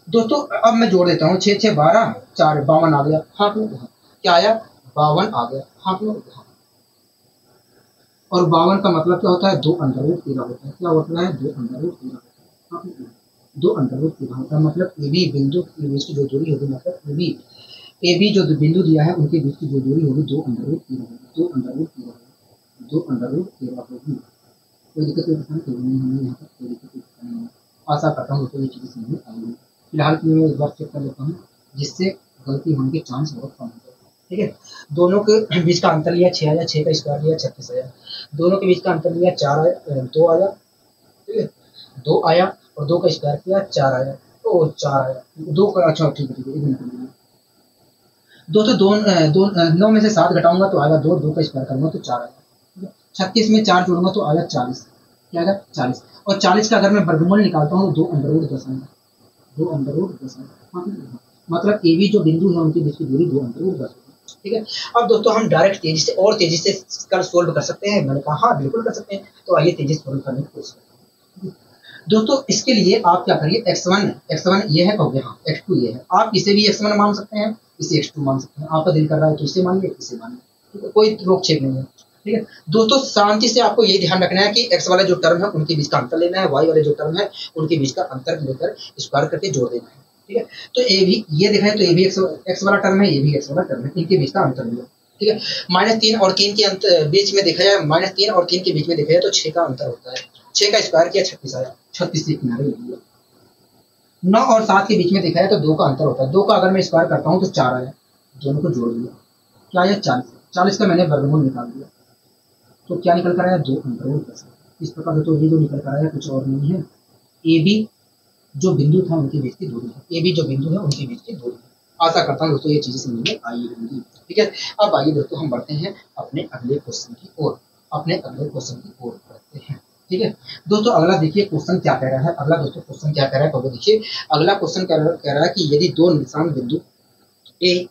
दोस्तों, अब मैं जोड़ देता हूँ। 6 6 12 4 52 आ गया। हाँ क्या आया, 52 आ गया। हाँ और 52 का मतलब क्या होता है, 2 अंडर रूट 13 होता है। क्या होता है, 2 अंडर रूट 13 होता है। 2 अंडर रूट 13 होता है। मतलब ए बी बिंदु के बीच की जो दूरी होगी, मतलब ए बी जो बिंदु दिया है उनके बीच की जो दूरी होगी 2 अंडर रूट 13 होगी। 2 अंडर रूट 13 होगी, 2 अंडर रूट 13 होगी। कोई दिक्कत नहीं, हमें यहाँ पर कोई दिक्कत नहीं है। आशा करता हूँ दोस्तों ये चीज़ें समझ में आएंगी। फिलहाल के लिए मैं एक बार चेक कर लेता हूँ जिससे गलती होने के चांस बहुत कम हो जाए। ठीक है, दोनों के बीच का अंतर लिया 6 आया, 6 का स्क्वायर लिया 36 आया। दोनों के बीच का अंतर लिया 4 आया, 2 आया। ठीक है, 2 आया और 2 का स्क्वायर किया 4 आया। तो 4 आया, 2 का। अच्छा ठीक है, 1 मिनट दोस्तों। 9 में से 7 घटाऊंगा तो आएगा 2, 2 का स्क्वायर करूंगा तो 4 आएगा। 36 में 4 जोड़ूंगा तो आएगा 40। क्या आएगा, 40। और 40 का अगर मैं वर्गमूल निकालता हूँ तो 2 अंडर रूट 10 आएगा। 2 अंडर रूट 10 आएगा। मतलब ए बी जो बिंदु है उनके बीच की दूरी 2 अंडर रूट 10 है। ठीक है, अब दोस्तों हम डायरेक्ट तेजी से और तेजी से कर सोल्व कर सकते हैं। मैंने कहा हाँ बिल्कुल कर सकते हैं। तो आइए तेजी से सोल्व करने की कोशिश करते हैं दोस्तों। इसके लिए आप क्या करिए, x1 ये है, कहोगे हाँ x2 ये है। आप इसे भी x1 मान सकते हैं, इसे x2 मान सकते हैं। आपका दिल कर रहा है तो इसे मानिए, इसे मानिए। ठीक है, कोई रोक छेक नहीं है। ठीक है दोस्तों, शांति से आपको ये ध्यान रखना है कि x वाला जो टर्म है उनके बीच का अंतर लेना है, y वाले जो टर्म है उनके बीच का अंतर लेकर स्क्वायर करके जोड़ देना है। ठीक है, तो ए भी ये दिखाए तो ये भी x वाला टर्म है, ये भी x वाला टर्म है, इनके बीच का अंतर लिया। ठीक है, -3 और 3 के बीच में देखा जाए, -3 और 3 के बीच में देखा जाए तो 6 का अंतर होता है। 6 का स्क्वायर किया 36 आया, 36 से किनारे ले लिया। 9 और 7 के बीच में देखा जाए तो 2 का अंतर होता है। 2 का अगर मैं स्क्वायर करता हूँ तो 4 आया, दोनों को जोड़ दिया। क्या आया, 40। 40 का मैंने वर्गमूल निकाल दिया तो क्या निकल कर आया, 2 अंडर रूट 10। इस प्रकार तो ये जो निकल कर आया कुछ और नहीं है, ए बी जो बिंदु था उनके बीच की दूरी है। ए बी जो बिंदु है उनके बीच की दूरी है। आशा करता हूँ दोस्तों ये चीजें समझ में आई होंगी। ठीक है, अब आइए दोस्तों हम बढ़ते हैं अपने अगले क्वेश्चन की ओर। बढ़ते हैं। ठीक है दोस्तों, अगला देखिए क्वेश्चन क्या कह रहा है। अगला दोस्तों क्वेश्चन क्या कह रहा है, तो देखिए अगला क्वेश्चन कह रहा है कि यदि दो निशान बिंदु ए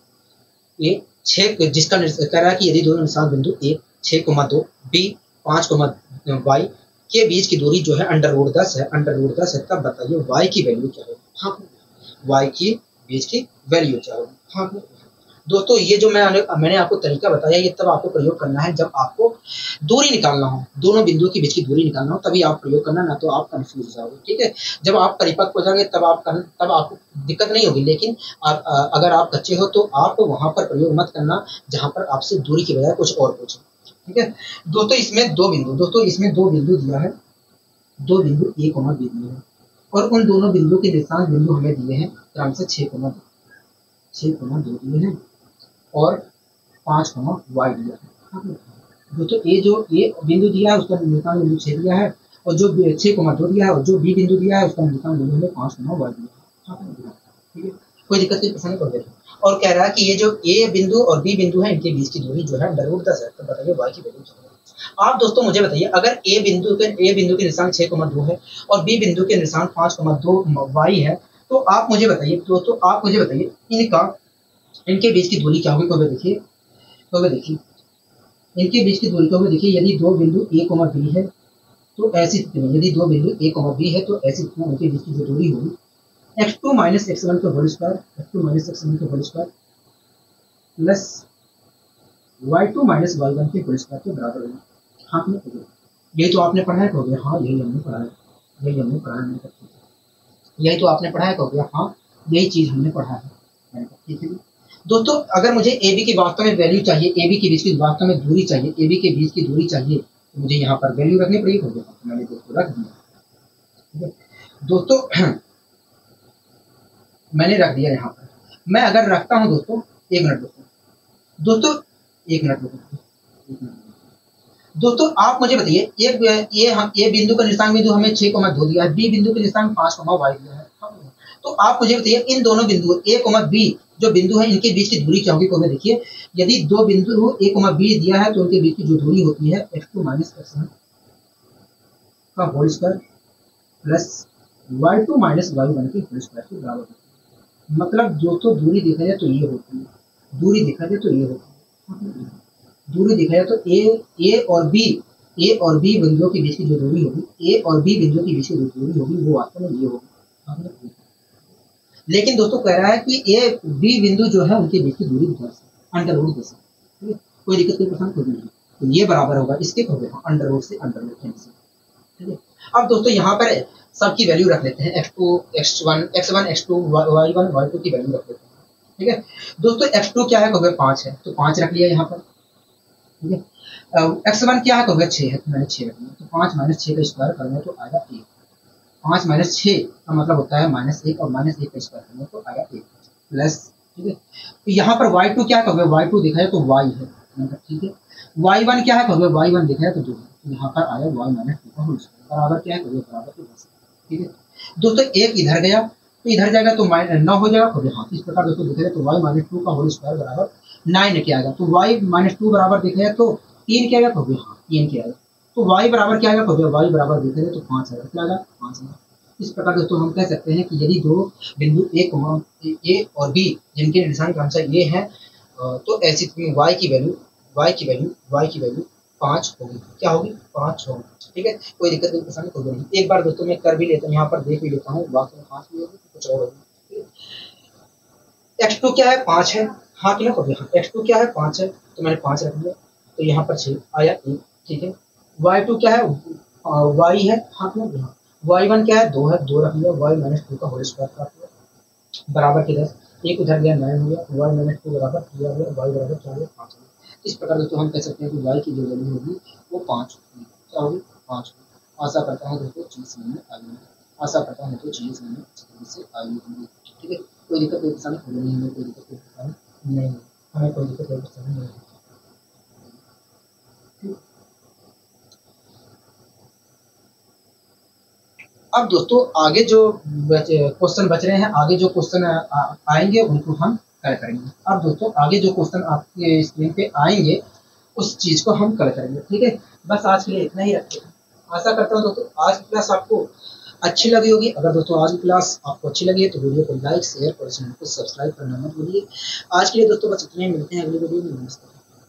6 जिसका कह रहा है कि यदि दोनों निशान बिंदु ए 6,2 बी 5,y के बीच की दूरी जो है अंडर रूट 10 है, तब बताइए y की वैल्यू क्या है। हाँ y की बीच की वैल्यू क्या होगी। हाँ दोस्तों, ये जो मैंने आपको तरीका बताया ये तब आपको प्रयोग करना है जब आपको दूरी निकालना हो, दोनों बिंदुओं के बीच की दूरी निकालना हो, तभी आप प्रयोग करना, ना तो आप कंफ्यूज हो जाओगे। ठीक है, जब आप परिपक्व हो जाएंगे तब आपको दिक्कत नहीं होगी। लेकिन अगर आप कच्चे हो तो आप वहां पर प्रयोग मत करना जहां पर आपसे दूरी की बजाय कुछ और पूछे। ठीक है दोस्तों, इसमें दो बिंदु दिया है, 2 बिंदु ए कोमा बी दिए हैं और उन दोनों बिंदु के निर्देशांक बिंदु हमें दिए हैं क्रम से 6,2 दिए हैं और 5,y दिया है। दोस्तों ए बिंदु दिया है उसका निर्देशांक बिंदु 6 दिया है और जो 6,2 दिया है और जो बी बिंदु दिया है उसका निर्देशांक बिंदु हमें 5,y दिया है। ठीक है, कोई दिक्कत नहीं, पसंद कर देना। और कह रहा है कि ये जो ए बिंदु और बी बिंदु है इनके बीच की दूरी जो है अंडर रूट 10 है। तो बताइए y की वैल्यू क्या है। आप दोस्तों मुझे बताइए, अगर ए बिंदु के निर्देशांक 6,2 है और बी बिंदु के निर्देशांक 5,2y है तो आप मुझे बताइए दोस्तों, इनके बीच की दूरी क्या होगी। तो देखिए इनके बीच की दूरी को देखिए, यदि दो बिंदु ए कोमा बी है तो ऐसी स्थिति में यदि दो बिंदु ए और बी है तो ऐसी स्थिति में उनके बीच की जो दूरी होगी x2 माइनस x1 का whole square x2 minus x1 का whole square plus y2 minus y1 के होल स्क्वायर के बराबर होगी। हाँ यही तो आपने पढ़ा है कहोगे हाँ यही हमने पढ़ा है, यही हमने पढ़ा है, यही तो आपने पढ़ा है कहोगे हाँ यही चीज हमने पढ़ा है। ठीक है दोस्तों, अगर मुझे ए बी की वास्तव में वैल्यू चाहिए, ए बी के बीच की वास्तव में दूरी चाहिए, ए बी के बीच की दूरी चाहिए तो मुझे यहाँ पर वैल्यू रखनी पड़ेगी। तो मैंने दोस्तों रख दिया। दोस्तों मैंने रख दिया यहाँ पर। मैं अगर रखता हूँ दोस्तों, एक मिनट दोस्तों, एक मिनट दोस्तों, आप मुझे बताइए ये बिंदु का निर्देशांक बिंदु हमें 6,2 दिया है, बी बिंदु का निर्देशांक 5,y दिया है। तो आप मुझे बताइए इन दोनों बिंदुओं ए और बी जो बिंदु है इनके बीच की दूरी क्या होगी। तो देखिए यदि दो बिंदु ए और बी दिया है तो उनके बीच की जो दूरी होती है x2 माइनस x1 का whole square plus y2 minus y1 के होल स्क्वायर के बराबर होती है। मतलब दोस्तों दूरी देखा जाए तो ये होती है, दूरी देखा जाए तो ये होती है, दूरी देखा जाए तो ए और बी बिंदुओं के बीच की जो दूरी होगी, ए और बी बिंदुओं के बीच की जो दूरी होगी वो वास्तव में ये होगी। लेकिन दोस्तों कह रहा है कि ए बी बिंदु जो है उनके बीच की दूरी 10 अंडर रूट 10। ठीक है, कोई दिक्कत नहीं, पसंद कोई नहीं। तो ये बराबर होगा इसके अंडर रूट से अंडर रूट कैंसिल। ठीक है, अब दोस्तों यहाँ पर सबकी वैल्यू रख लेते हैं, x2 x1 x2 y1 y2 की वैल्यू रख लेते हैं। ठीक है दोस्तों, x2 क्या है कहोगे 5 है तो 5 रख लिया यहाँ पर। ठीक है, x1 क्या है कहोगे 6 है तो मैंने 6 रख लिया। तो 5 माइनस 6 का स्क्वायर करेंगे तो आएगा 1। 5 माइनस 6 का मतलब होता है -1 और -1 का स्क्वायर करेंगे तो आएगा 1 प्लस। ठीक है, तो यहाँ पर y2 क्या कहोगे, y2 देखा जाए तो y है। ठीक है, y1 क्या है कहोगे, y1 देखा जाए तो 2 है। तो यहाँ पर आया y माइनस 2 का होल स्क्वायर बराबर क्या है कहोगे, बराबर 10। ठीक है दोस्तों, एक इधर गया तो इधर जाएगा तो 9 हो जाएगा। कहोगे हाँ, इस प्रकार दोस्तों देखा जाए तो y माइनस 2 का होल स्क्वायर बराबर 9 क्या आएगा। तो y माइनस 2 बराबर देखा जाए तो 3 क्या आएगा कहोगे, हाँ 3 क्या आएगा। तो y बराबर क्या आएगा कहोगे, y बराबर देखा जाए तो 5 आएगा। क्या आएगा, 5 आएगा। इस प्रकार दोस्तों हम कह सकते हैं कि यदि दो बिंदु ए और बी जिनके निर्देशांक क्रमशः ये हैं तो ऐसी y की वैल्यू 5 होगी। क्या होगी, 5 होगी। ठीक है, कोई दिक्कत नहीं, पसंद कोई नहीं। एक बार दोस्तों मैं कर भी लेता हूँ, यहाँ पर देख भी लेता हूँ, वास्तव में 5 भी होगी कुछ और होगी। x2 क्या है 5 है, हाँ कि ना कहोगे, हाँ x2 क्या है 5 है तो मैंने 5 रख लिया। तो यहाँ पर 6 आया 1। ठीक है, y2 क्या है y है, हाँ कि ना, y1 क्या है 2 है, 2 रख लिया। y माइनस 2 का होल स्क्वायर रख लिया बराबर के 10। एक उधर गया 9 हो गया, y माइनस 2 बराबर 3 आ गया, y बराबर क्या है 5 हो गया। इस प्रकार दोस्तों हम कह सकते हैं कि y की जो वैल्यू होगी वो 5 होगी। क्या होगी, 5 होगी। आशा करता हूँ दोस्तों चीज समझ में आई होगी, आशा करता हूँ तो चीज समझ में अच्छी तरीके से आई होगी। ठीक है, कोई दिक्कत कोई परेशानी नहीं है, कोई दिक्कत कोई परेशानी नहीं है, हमें कोई दिक्कत कोई परेशानी नहीं है। अब दोस्तों आगे जो क्वेश्चन बच रहे हैं, आगे जो क्वेश्चन आएंगे उनको हम कल करेंगे। अब दोस्तों आगे जो क्वेश्चन आपके स्क्रीन पे आएंगे उस चीज को हम कल करेंगे। ठीक है, बस आज के लिए इतना ही रखते हैं। आशा करता हूँ दोस्तों आज की क्लास आपको अच्छी लगी होगी। अगर दोस्तों आज की क्लास आपको अच्छी लगी है तो वीडियो को लाइक शेयर और चैनल को सब्सक्राइब करना मत भूलिए। आज के लिए दोस्तों बस इतना ही, मिलते हैं अगली वीडियो में। नमस्कार।